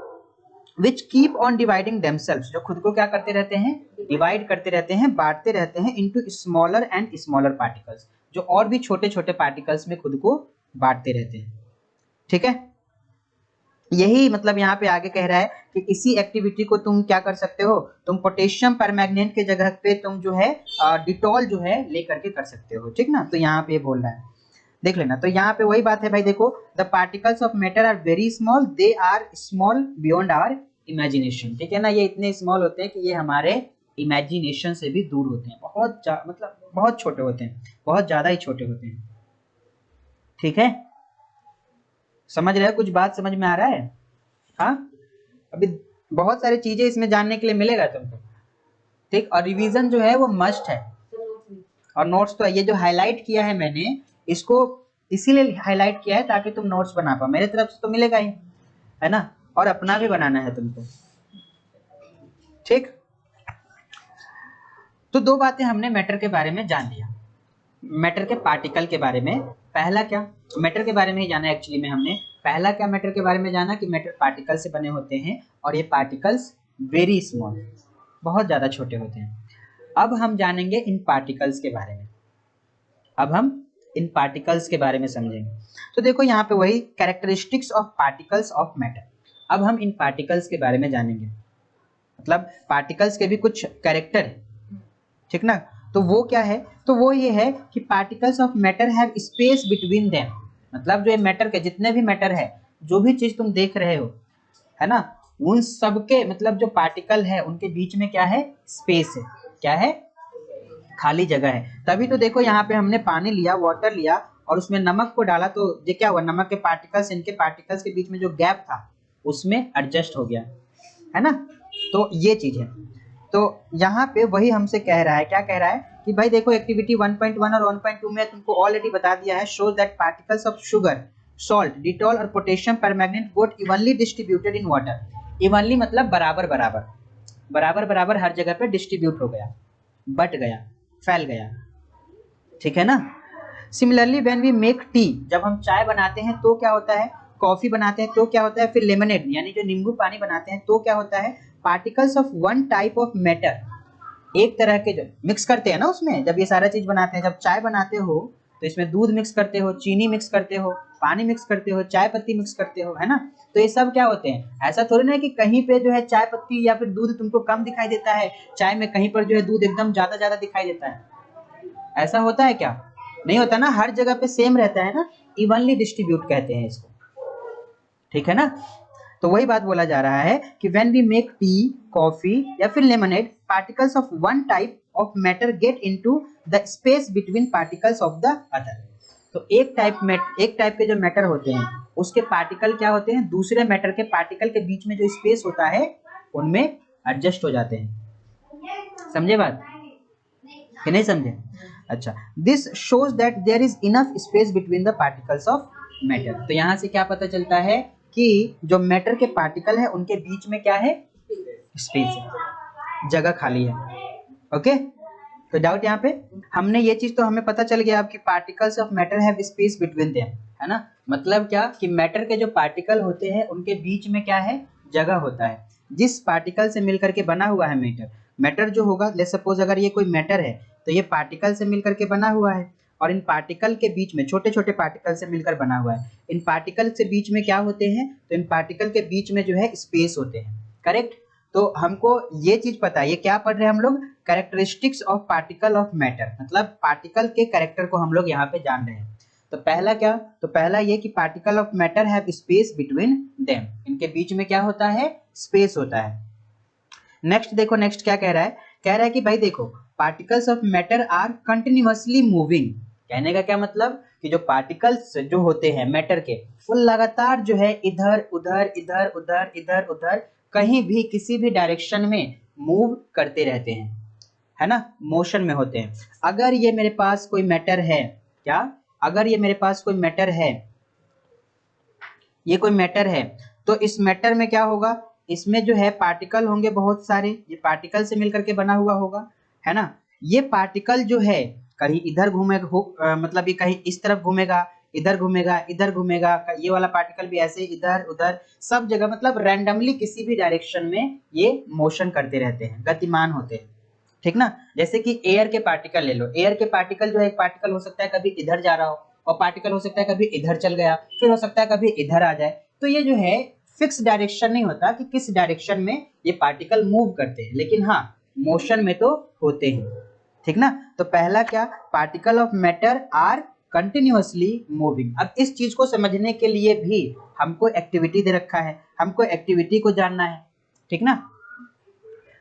Speaker 1: Which keep on dividing themselves, जो खुद को क्या करते रहते हैं, डिवाइड करते रहते हैं, बांटते रहते हैं into smaller and smaller particles, जो और भी छोटे छोटे पार्टिकल्स में खुद को बांटते रहते हैं, ठीक है। यही मतलब यहाँ पे आगे कह रहा है कि इसी एक्टिविटी को तुम क्या कर सकते हो, तुम पोटेशियम परमैंगनेट के जगह पे तुम जो है डिटॉल जो है लेकर के कर सकते हो, ठीक ना। तो यहाँ पे बोल रहा है, देख लेना। तो यहाँ पे वही बात है भाई, देखो the particles of matter are very small, they are small beyond our imagination, ठीक है ना, ये इतने स्मॉल होते हैं कि ये हमारे इमेजिनेशन से भी दूर होते हैं, मतलब बहुत छोटे होते हैं, बहुत ज्यादा ही छोटे होते हैं, ठीक है। समझ रहे हो, कुछ बात समझ में आ रहा है, हाँ। अभी बहुत सारी चीजें इसमें जानने के लिए मिलेगा तुमको, ठीक। और रिवीजन जो है वो मस्ट है, और नोट्स तो ये जो हाईलाइट किया है मैंने, इसको इसीलिए हाईलाइट किया है ताकि तुम नोट्स बना पाओ, मेरे तरफ से तो मिलेगा ही, है ना, और अपना भी बनाना है तुमको, ठीक। तो 2 बातें हमने मैटर के बारे में जान लिया, मैटर के पार्टिकल के बारे में। पहला क्या, मैटर के बारे में ही जाना एक्चुअली में हमने, पहला क्या मैटर के बारे में जाना कि मैटर पार्टिकल से बने होते हैं और ये पार्टिकल्स वेरी स्मॉल, बहुत ज्यादा छोटे होते हैं। अब हम जानेंगे इन पार्टिकल्स के बारे में, अब हम इन पार्टिकल्स के बारे में समझेंगे। तो देखो यहाँ पे वही characteristics of particles of matter, अब हम इन पार्टिकल्स के बारे में जानेंगे, मतलब पार्टिकल्स के भी कुछ कैरेक्टर है, ठीक ना। तो वो क्या है, तो वो ये है कि particles of matter have space between them, मतलब जो ये मैटर के जितने भी मैटर है, जो भी चीज तुम देख रहे हो, है ना, उन सबके मतलब जो पार्टिकल है उनके बीच में क्या है, स्पेस है। क्या है, खाली जगह है। तभी तो देखो यहाँ पे हमने पानी लिया, वाटर लिया और उसमें नमक को डाला, तो ये क्या हुआ, नमक के पार्टिकल्स इनके पार्टिकल्स के बीच में जो गैप था उसमें एडजस्ट हो गया, है ना। तो ये चीज है। तो यहाँ पे वही हमसे कह रहा है, क्या कह रहा है कि भाई देखो एक्टिविटी 1.1 और 1.2 में तुमको ऑलरेडी बता दिया है, show that particles of sugar, salt, Dettol और potassium permanganate got evenly distributed in water. Evenly मतलब बराबर बराबर, बराबर बराबर हर जगह पे डिस्ट्रीब्यूट हो गया, बट गया, फैल गया, ठीक है ना। Similarly when we make tea, जब हम चाय बनाते हैं तो क्या होता है, कॉफी बनाते हैं तो क्या होता है, फिर लेमनेड यानी जो नींबू पानी बनाते हैं तो क्या होता है, particles of one type of matter, एक तरह के जो मिक्स करते हैं ना उसमें, जब ये सारा चीज बनाते हैं, जब चाय बनाते हो तो इसमें दूध मिक्स करते हो, चीनी मिक्स करते हो, पानी मिक्स करते हो, चाय पत्ती मिक्स करते हो, है ना। तो ये सब क्या होते हैं, ऐसा थोड़ी ना कि कहीं पे जो है चाय पत्ती या फिर दूध तुमको कम दिखाई देता है चाय में, कहीं पर जो है दूध एकदम ज्यादा ज्यादा दिखाई देता है, ऐसा होता है क्या, नहीं होता ना, हर जगह पे सेम रहता है ना, इवनली डिस्ट्रीब्यूट कहते हैं इसको, ठीक है ना। तो वही बात बोला जा रहा है कि when we make tea, coffee या फिर lemonade, particles of one type of matter get into the space between particles of the other. तो एक टाइप के जो मैटर होते हैं उसके पार्टिकल क्या होते हैं, दूसरे मैटर के पार्टिकल के बीच में जो स्पेस होता है उनमें एडजस्ट हो जाते हैं। समझे बात कि नहीं समझे? अच्छा, this shows that there is enough space between the particles of matter. तो यहाँ से क्या पता चलता है कि जो मैटर के पार्टिकल है उनके बीच में क्या है, स्पेस है, जगह खाली है। ओके, तो डाउट यहाँ पे, हमने ये चीज तो हमें पता चल गया अब कि particles of matter have space between them, है ना। मतलब क्या कि मैटर के जो पार्टिकल होते हैं उनके बीच में क्या है, जगह होता है। जिस पार्टिकल से मिलकर के बना हुआ है मैटर, मैटर जो होगा, लेट्स सपोज अगर ये कोई मैटर है तो ये पार्टिकल से मिलकर के बना हुआ है, और इन पार्टिकल के बीच में छोटे छोटे पार्टिकल से मिलकर बना हुआ है। इन पार्टिकल से बीच में क्या होते हैं, तो इन पार्टिकल के बीच में जो है स्पेस होते हैं, करेक्ट। तो हमको ये चीज पता है, ये क्या पढ़ रहे हैं हम लोग, characteristics of particle of matter, मतलब पार्टिकल के कैरेक्टर को हम लोग यहाँ पे जान रहे हैं। तो पहला क्या, तो पहला ये कि particle of matter have space between them, इनके बीच में क्या होता है, स्पेस होता है। नेक्स्ट देखो, नेक्स्ट क्या कह रहा है, कह रहा है कि भाई देखो particles of matter are continuously moving. कहने का क्या मतलब कि जो पार्टिकल्स जो होते हैं मैटर के, वो लगातार जो है इधर उधर इधर उधर इधर उधर कहीं भी किसी भी डायरेक्शन में मूव करते रहते हैं, है ना, मोशन में होते हैं। अगर ये मेरे पास कोई मैटर है, क्या, अगर ये मेरे पास कोई मैटर है, ये कोई मैटर है, तो इस मैटर में क्या होगा, इसमें जो है पार्टिकल होंगे बहुत सारे, ये पार्टिकल से मिलकर के बना हुआ होगा, है ना। ये पार्टिकल जो है कहीं इधर घूमेगा, मतलब ये कहीं इस तरफ घूमेगा, इधर घूमेगा, इधर घूमेगा, ये वाला पार्टिकल भी ऐसे इधर उधर सब जगह, मतलब रैंडमली किसी भी डायरेक्शन में ये मोशन करते रहते हैं, गतिमान होते हैं, ठीक ना। जैसे कि एयर के पार्टिकल ले लो, एयर के पार्टिकल जो है, एक पार्टिकल हो सकता है कभी इधर जा रहा हो, और पार्टिकल हो सकता है कभी इधर चल गया, फिर हो सकता है कभी इधर आ जाए। तो ये जो है फिक्स डायरेक्शन नहीं होता कि किस डायरेक्शन में ये पार्टिकल मूव करते हैं, लेकिन हाँ मोशन में तो होते हैं, ठीक ना। तो पहला क्या, particle of matter are continuously moving. अब इस चीज को समझने के लिए भी हमको एक्टिविटी दे रखा है, हमको एक्टिविटी को जानना है, ठीक ना।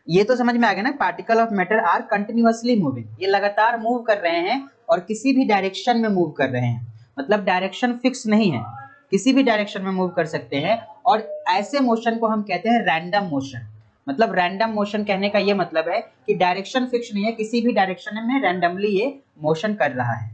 Speaker 1: ये तो समझ में आ गया ना, particle of matter are continuously moving, ये लगातार मूव कर रहे हैं और किसी भी डायरेक्शन में मूव कर रहे हैं, मतलब डायरेक्शन फिक्स नहीं है, किसी भी डायरेक्शन में मूव कर सकते हैं। और ऐसे मोशन को हम कहते हैं रैंडम मोशन। मतलब रैंडम मोशन कहने का ये मतलब है कि डायरेक्शन फिक्स नहीं है, किसी भी डायरेक्शन में रैंडमली ये मोशन कर रहा है,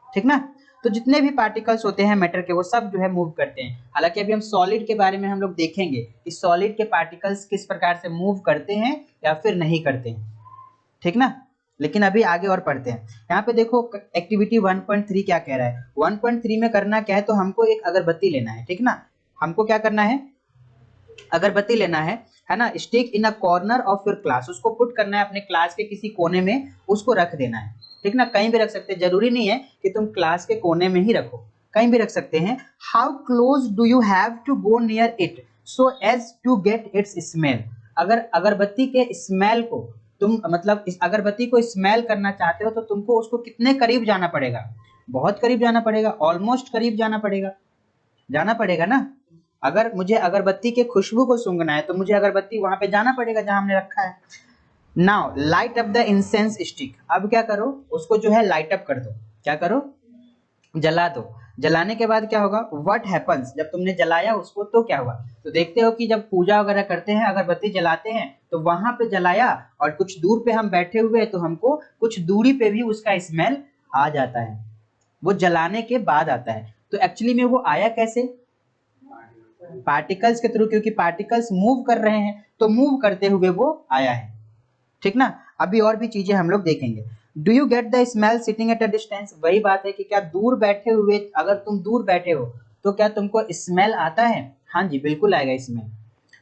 Speaker 1: ठीक ना। तो जितने भी पार्टिकल्स होते हैं मैटर के, वो सब जो है मूव करते हैं। हालांकि अभी हम सॉलिड के बारे में हम लोग देखेंगे कि सॉलिड के पार्टिकल्स किस प्रकार से मूव करते हैं या फिर नहीं करते हैं, ठीक ना। लेकिन अभी आगे और पढ़ते हैं। यहाँ पे देखो एक्टिविटी 1.3 क्या कह रहा है। 1.3 में करना क्या है, तो हमको एक अगरबत्ती लेना है, ठीक ना। हमको क्या करना है, अगरबत्ती लेना है ना। Stick in a corner of your class, उसको पुट करना है अपने क्लास के किसी कोने में, उसको रख देना है, ठीक ना। कहीं भी रख सकते हैं, जरूरी नहीं है कि तुम क्लास के कोने में ही रखो, कहीं भी रख सकते हैं। How close do you have to go near it so as to get its smell. अगर अगरबत्ती के स्मेल को तुम, मतलब इस अगरबत्ती को स्मेल करना चाहते हो, तो तुमको उसको कितने करीब जाना पड़ेगा, बहुत करीब जाना पड़ेगा, ऑलमोस्ट करीब जाना पड़ेगा ना। अगर मुझे अगरबत्ती के खुशबू को सूंघना है तो मुझे अगरबत्ती वहां पे जाना पड़ेगा जहां हमने रखा है। Now light up the incense stick. अब क्या करो, उसको जो है लाइट अप कर दो। क्या करो, जला दो। जलाने के बाद क्या होगा, व्हाट हैपन्स, जब तुमने जलाया उसको तो क्या हुआ, तो देखते हो कि जब पूजा वगैरह करते हैं, अगरबत्ती जलाते हैं, तो वहां पे जलाया और कुछ दूर पे हम बैठे हुए तो हमको कुछ दूरी पे भी उसका स्मेल आ जाता है। वो जलाने के बाद आता है। तो एक्चुअली में वो आया कैसे, पार्टिकल्स के थ्रू, क्योंकि पार्टिकल्स मूव कर रहे हैं तो मूव करते हुए वो आया है। ठीक ना। अभी और भी चीजें हम लोग देखेंगे। Do you get the smell sitting at a distance. वही बात है कि क्या दूर बैठे हुए, अगर तुम दूर बैठे हो तो क्या तुमको स्मेल आता है। हाँ जी बिल्कुल आएगा स्मेल।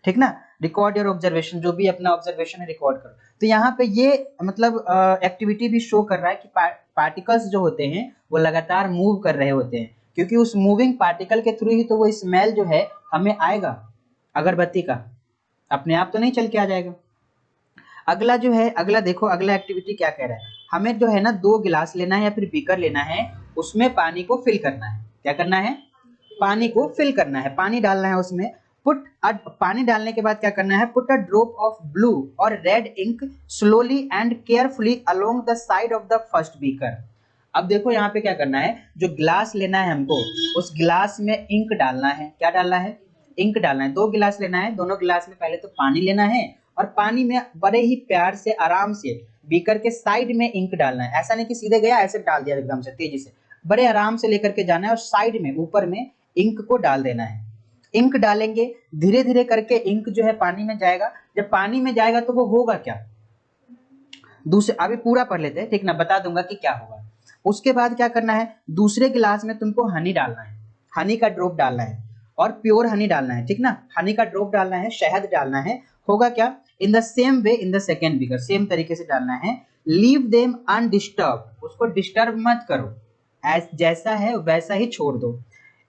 Speaker 1: ठीक ना। रिकॉर्ड योर ऑब्जर्वेशन, जो भी अपना ऑब्जर्वेशन है रिकॉर्ड करो। तो यहाँ पे ये मतलब एक्टिविटी भी शो कर रहा है कि पार्टिकल्स जो होते हैं वो लगातार मूव कर रहे होते हैं, क्योंकि उस मूविंग पार्टिकल के थ्रू ही तो वो स्मेल जो है हमें आएगा अगरबत्ती का, अपने आप तो नहीं चल के आ जाएगा। अगला जो है, अगला देखो, अगला एक्टिविटी क्या कह रहा है, हमें जो है ना 2 गिलास लेना है या फिर बीकर लेना है, उसमें पानी को फिल करना है। क्या करना है, पानी को फिल करना है, पानी डालना है उसमें। पानी डालने के बाद क्या करना है, put a drop of blue और red ink slowly and carefully along the side of the first beaker. अब देखो यहाँ पे क्या करना है, जो गिलास लेना है हमको, उस गिलास में इंक डालना है। क्या डालना है, इंक डालना है। 2 गिलास लेना है, दोनों गिलास में पहले तो पानी लेना है और पानी में बड़े ही प्यार से आराम से बीकर के साइड में इंक डालना है। ऐसा नहीं कि सीधे गया ऐसे डाल दिया एकदम से तेजी से, बड़े आराम से लेकर के जाना है और साइड में ऊपर में इंक को डाल देना है। इंक डालेंगे, धीरे धीरे करके इंक जो है पानी में जाएगा। जब पानी में जाएगा तो वो होगा क्या, दूसरे, अभी पूरा पढ़ लेते हैं ठीक ना, बता दूंगा कि क्या होगा। उसके बाद क्या करना है, दूसरे गिलास में तुमको हनी डालना है, हनी का ड्रॉप डालना है और प्योर हनी डालना है। ठीक ना, हनी का ड्रॉप डालना है, शहद डालना है। होगा क्या, in the same way in the second beaker, same तरीके से डालना है। लीव देम अनडिस्टर्ब, उसको डिस्टर्ब मत करो, जैसा है वैसा ही छोड़ दो।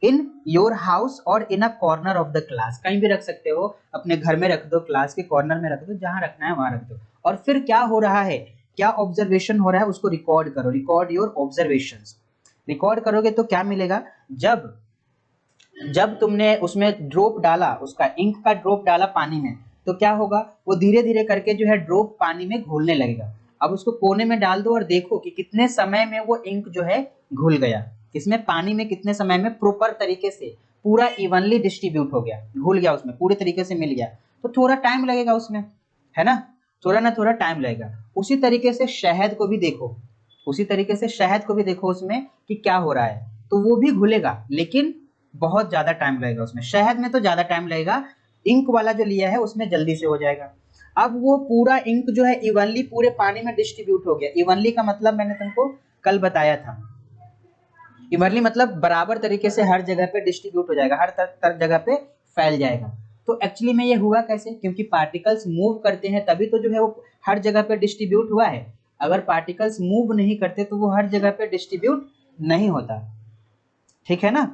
Speaker 1: इन योर हाउस और in a corner of the class, कहीं भी रख सकते हो, अपने घर में रख दो, क्लास के कॉर्नर में रख दो, जहां रखना है वहां रख दो। और फिर क्या हो रहा है, क्या ऑब्जर्वेशन हो रहा है उसको रिकॉर्ड करो। Record your observations. रिकॉर्ड करोगे तो क्या मिलेगा, जब जब तुमने उसमें ड्रॉप डाला, उसका इंक का ड्रॉप डाला पानी में, तो क्या होगा, वो धीरे धीरे करके जो है ड्रॉप पानी में घुलने लगेगा। अब उसको कोने में डाल दो और देखो कि कितने समय में वो इंक जो है घुल गया, किसमें, पानी में, कितने समय में, प्रॉपर तरीके से पूरा इवनली डिस्ट्रीब्यूट हो गया, घुल गया उसमें, पूरे तरीके से मिल गया। तो थोड़ा टाइम लगेगा उसमें, है ना, थोड़ा ना थोड़ा टाइम लगेगा। उसी तरीके से शहद को भी देखो, उसी तरीके से शहद को भी देखो उसमें कि क्या हो रहा है, तो वो भी घुलेगा लेकिन बहुत ज्यादा टाइम लगेगा उसमें। शहद में तो ज्यादा टाइम लगेगा, इंक वाला जो लिया है उसमें जल्दी से हो जाएगा। अब वो पूरा इंक जो है इवनली पूरे पानी में डिस्ट्रीब्यूट हो गया। इवनली का मतलब मैंने तुमको कल बताया था, इवनली मतलब बराबर तरीके से हर जगह पे डिस्ट्रीब्यूट हो जाएगा, हर जगह पे फैल जाएगा। तो एक्चुअली में ये हुआ कैसे, क्योंकि पार्टिकल्स मूव करते हैं तभी तो जो है वो हर जगह पे डिस्ट्रीब्यूट हुआ है। अगर पार्टिकल्स मूव नहीं करते तो वो हर जगह पे डिस्ट्रीब्यूट नहीं होता। ठीक है ना।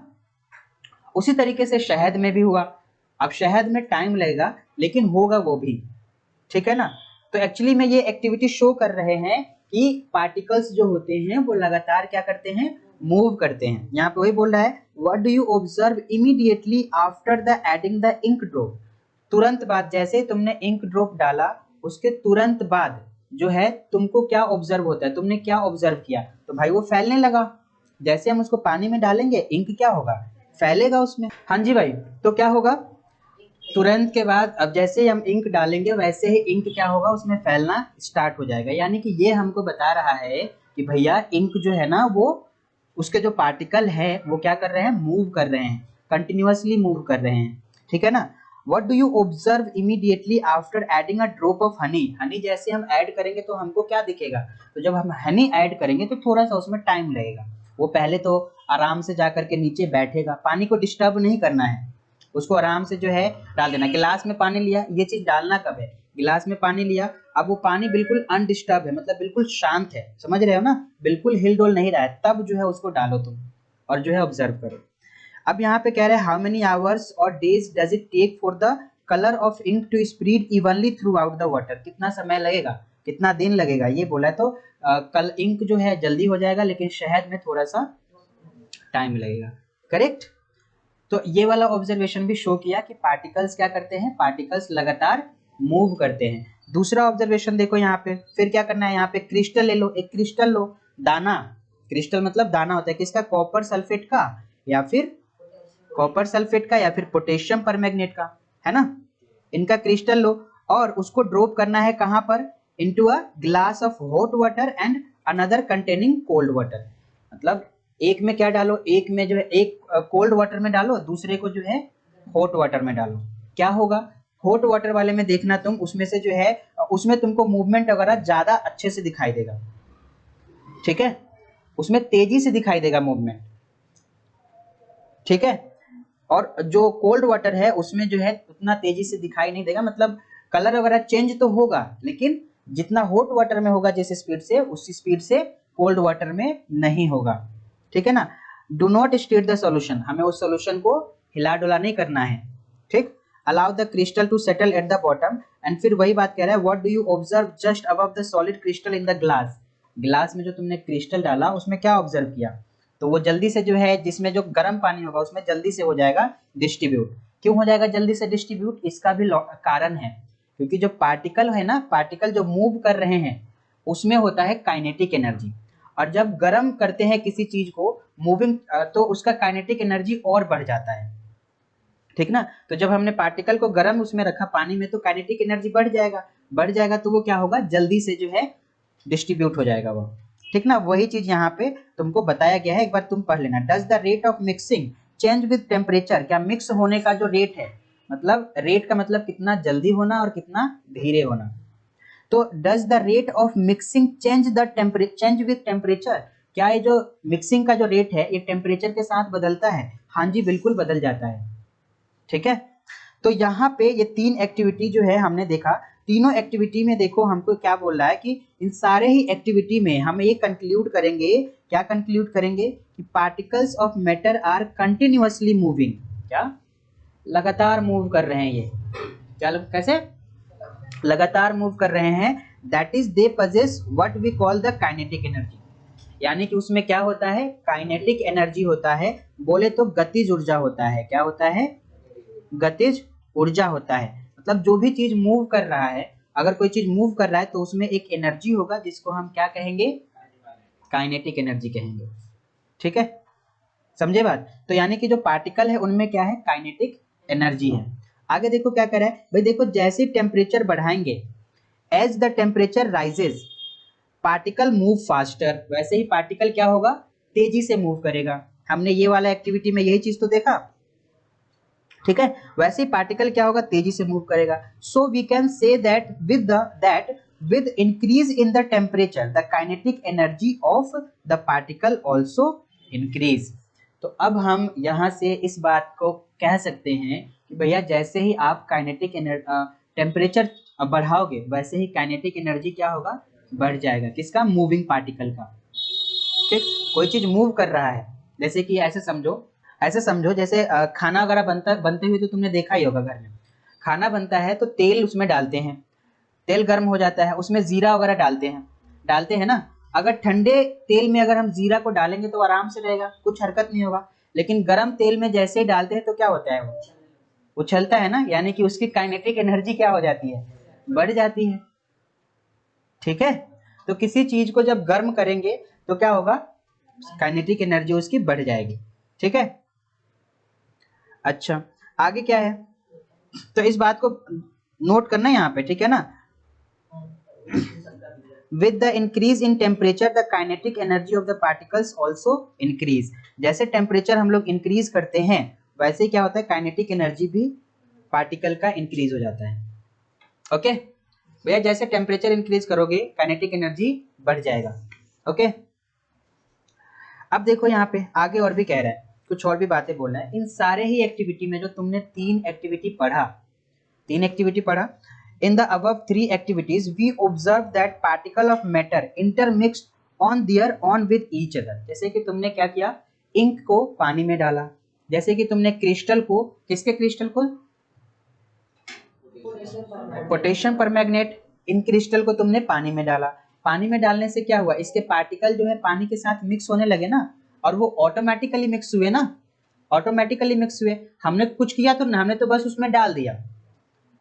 Speaker 1: उसी तरीके से शहद में भी हुआ। अब शहद में टाइम लगेगा लेकिन होगा वो भी, ठीक है ना। तो एक्चुअली में ये एक्टिविटी शो कर रहे हैं कि पार्टिकल्स जो होते हैं वो लगातार क्या करते हैं, मूव करते हैं। यहाँ पे वही बोल रहा है, what do you observe immediately after the adding the ink drop. तुरंत बाद, जैसे तुमने इंक ड्रॉप डाला उसके तुरंत बाद जो है तुमको क्या ऑब्जर्व होता है, तुमने क्या ऑब्जर्व किया, तो भाई वो फैलने लगा। जैसे हम उसको पानी में डालेंगे इंक क्या होगा, फैलेगा उसमें। हाँ जी भाई, तो क्या होगा, तुरंत के बाद अब जैसे ही हम इंक डालेंगे वैसे ही इंक क्या होगा, उसमें फैलना स्टार्ट हो जाएगा। यानी कि ये हमको बता रहा है कि भैया इंक जो है ना वो, उसके जो पार्टिकल है वो क्या कर रहे हैं, मूव कर रहे हैं, कंटिन्यूअसली मूव कर रहे हैं। ठीक है ना। What do you observe immediately after adding a drop of honey? Honey जैसे हम ऐड करेंगे तो हमको क्या दिखेगा, तो जब हम हनी ऐड करेंगे तो थोड़ा सा उसमें टाइम लगेगा। वो पहले तो आराम से जा करके नीचे बैठेगा, पानी को डिस्टर्ब नहीं करना है, उसको आराम से जो है डाल देना। गिलास में पानी लिया, ये चीज डालना कब है, गिलास में पानी लिया, अब वो पानी बिल्कुल अनडिस्टर्ब है, मतलब बिल्कुल शांत है, समझ रहे हो ना, बिल्कुल हिल डोल नहीं रहा है, तब जो है उसको डालो तुम और जो है ऑब्जर्व करो। अब यहाँ पे कह रहे हैं हाउ मेनी आवर्स और days does it take for the colour of ink to spread evenly throughout the water. कितना समय लगेगा, कितना दिन लगेगा, ये बोला है। तो कल इंक जो है जल्दी हो जाएगा लेकिन शहद में थोड़ा सा टाइम लगेगा। करेक्ट। तो ये वाला ऑब्जर्वेशन भी शो किया कि पार्टिकल्स क्या करते हैं, पार्टिकल्स लगातार मूव करते हैं। दूसरा ऑब्जर्वेशन देखो यहाँ पे, फिर क्या करना है, यहाँ पे क्रिस्टल ले लो, एक क्रिस्टल लो, दाना, क्रिस्टल मतलब दाना होता है किसका, कॉपर सल्फेट का या फिर कॉपर सल्फेट का या फिर पोटेशियम परमैंगनेट का, है ना। इनका क्रिस्टल लो और उसको ड्रॉप करना है कहाँ पर, into a glass of hot water and another containing cold water. मतलब एक में क्या डालो, एक में जो है एक कोल्ड वाटर में डालो, दूसरे को जो है हॉट वाटर में डालो। क्या होगा, हॉट वाटर वाले में देखना तुम, उसमें से जो है उसमें तुमको मूवमेंट वगैरह ज्यादा अच्छे से दिखाई देगा, ठीक है, उसमें तेजी से दिखाई देगा मूवमेंट, ठीक है। और जो कोल्ड वाटर है उसमें जो है उतना तेजी से दिखाई नहीं देगा, मतलब कलर वगैरह चेंज तो होगा लेकिन जितना हॉट वाटर में होगा जिस स्पीड से, उसी स्पीड से कोल्ड वाटर में नहीं होगा, ठीक है ना। Do not state the solution, हमें उस सॉल्यूशन को हिला डुला नहीं करना है, ठीक। Allow the crystal to settle at the bottom, and फिर वही बात कह रहा है, what do you observe just above the solid crystal in the glass. Glass में जो तुमने क्रिस्टल डाला उसमें क्या ऑब्जर्व किया, तो वो जल्दी से जो है जिसमें जो गर्म पानी होगा उसमें जल्दी से हो जाएगा डिस्ट्रीब्यूट। क्यों हो जाएगा जल्दी से डिस्ट्रीब्यूट, इसका भी कारण है, क्योंकि जो पार्टिकल है ना, पार्टिकल जो मूव कर रहे हैं उसमें होता है काइनेटिक एनर्जी, और जब गर्म करते हैं किसी चीज को मूविंग तो उसका काइनेटिक एनर्जी और बढ़ जाता है, ठीक ना। तो जब हमने पार्टिकल को गर्म उसमें रखा पानी में तो काइनेटिक एनर्जी बढ़ जाएगा तो वो क्या होगा, जल्दी से जो है डिस्ट्रीब्यूट हो जाएगा वो, ठीक ना। वही चीज यहाँ पे तुमको बताया गया है, एक बार तुम पढ़ लेना। Does the rate of mixing change with temperature, क्या मिक्स होने का जो रेट है, मतलब रेट का मतलब कितना जल्दी होना और कितना धीरे होना, तो does the rate of mixing change with temperature, क्या ये जो मिक्सिंग का जो रेट है ये टेम्परेचर के साथ बदलता है। हाँ जी बिल्कुल बदल जाता है, ठीक है। तो यहाँ पे ये तीन एक्टिविटी जो है हमने देखा, तीनों एक्टिविटी में देखो हमको क्या बोल रहा है कि इन सारे ही एक्टिविटी में हम ये कंक्लूड करेंगे, क्या कंक्लूड करेंगे कि particles of matter are continuously moving, क्या लगातार मूव कर रहे हैं ये, क्या कैसे लगातार मूव कर रहे हैं, that is they possess what we call the kinetic energy, यानी कि उसमें क्या होता है, काइनेटिक एनर्जी होता है, बोले तो गतिज ऊर्जा होता है। क्या होता है, गतिज ऊर्जा होता है, मतलब जो भी चीज मूव कर रहा है, अगर कोई चीज मूव कर रहा है तो उसमें एक एनर्जी होगा जिसको हम क्या कहेंगे, काइनेटिक एनर्जी कहेंगे, ठीक है, समझे बात। तो यानी कि जो पार्टिकल है उनमें क्या है, काइनेटिक एनर्जी है। आगे देखो क्या कर रहा है भाई, देखो जैसे टेम्परेचर बढ़ाएंगे, as the temperature rises particle move faster, वैसे ही पार्टिकल क्या होगा, तेजी से मूव करेगा। हमने ये वाला एक्टिविटी में यही चीज तो देखा, ठीक है। वैसे ही पार्टिकल क्या होगा, तेजी से मूव करेगा। So we can say that with increase in the temperature the kinetic energy of the particle also increase. तो अब हम यहाँ से इस बात को कह सकते हैं कि भैया जैसे ही आप काइनेटिक टेम्परेचर बढ़ाओगे वैसे ही काइनेटिक एनर्जी क्या होगा, बढ़ जाएगा, किसका, मूविंग पार्टिकल का, ठीक। कोई चीज मूव कर रहा है, जैसे कि ऐसे समझो जैसे खाना वगैरह बनते हुए तो तुमने देखा ही होगा, घर में खाना बनता है तो तेल उसमें डालते हैं, तेल गर्म हो जाता है, उसमें जीरा वगैरह डालते हैं ना। अगर ठंडे तेल में अगर हम जीरा को डालेंगे तो आराम से रहेगा, कुछ हरकत नहीं होगा, लेकिन गर्म तेल में जैसे ही डालते हैं तो क्या होता है, वो उछलता है ना, यानी कि उसकी काइनेटिक एनर्जी क्या हो जाती है, बढ़ जाती है, ठीक है। तो किसी चीज को जब गर्म करेंगे तो क्या होगा, काइनेटिक एनर्जी उसकी बढ़ जाएगी, ठीक है। अच्छा आगे क्या है, तो इस बात को नोट करना है यहाँ पे, ठीक है ना। With the increase in temperature, the kinetic energy of the particles also increase. जैसे टेम्परेचर हम लोग इंक्रीज करते हैं वैसे क्या होता है, काइनेटिक एनर्जी भी पार्टिकल का इंक्रीज हो जाता है, ओके भैया। जैसे टेम्परेचर इंक्रीज करोगे काइनेटिक एनर्जी बढ़ जाएगा, ओके। अब देखो यहाँ पे आगे और भी कह रहा है, कुछ और भी बातें बोल रहा है। इन सारे ही एक्टिविटी में जो तुमने तीन एक्टिविटी पढ़ा, in the above three activities we observe that particle of matter intermixed on their own with each other। जैसे कि तुमने क्या किया, इंक को पानी में डाला, जैसे कि तुमने क्रिस्टल को, किसके क्रिस्टल को, पोटेशियम परमैंगनेट, इन क्रिस्टल को तुमने पानी में डाला। पानी में डालने से क्या हुआ, इसके पार्टिकल जो है पानी के साथ मिक्स होने लगे ना, और वो ऑटोमेटिकली मिक्स हुए ना, ऑटोमेटिकली मिक्स हुए। हमने कुछ किया तो ना, हमने तो बस उसमें डाल दिया।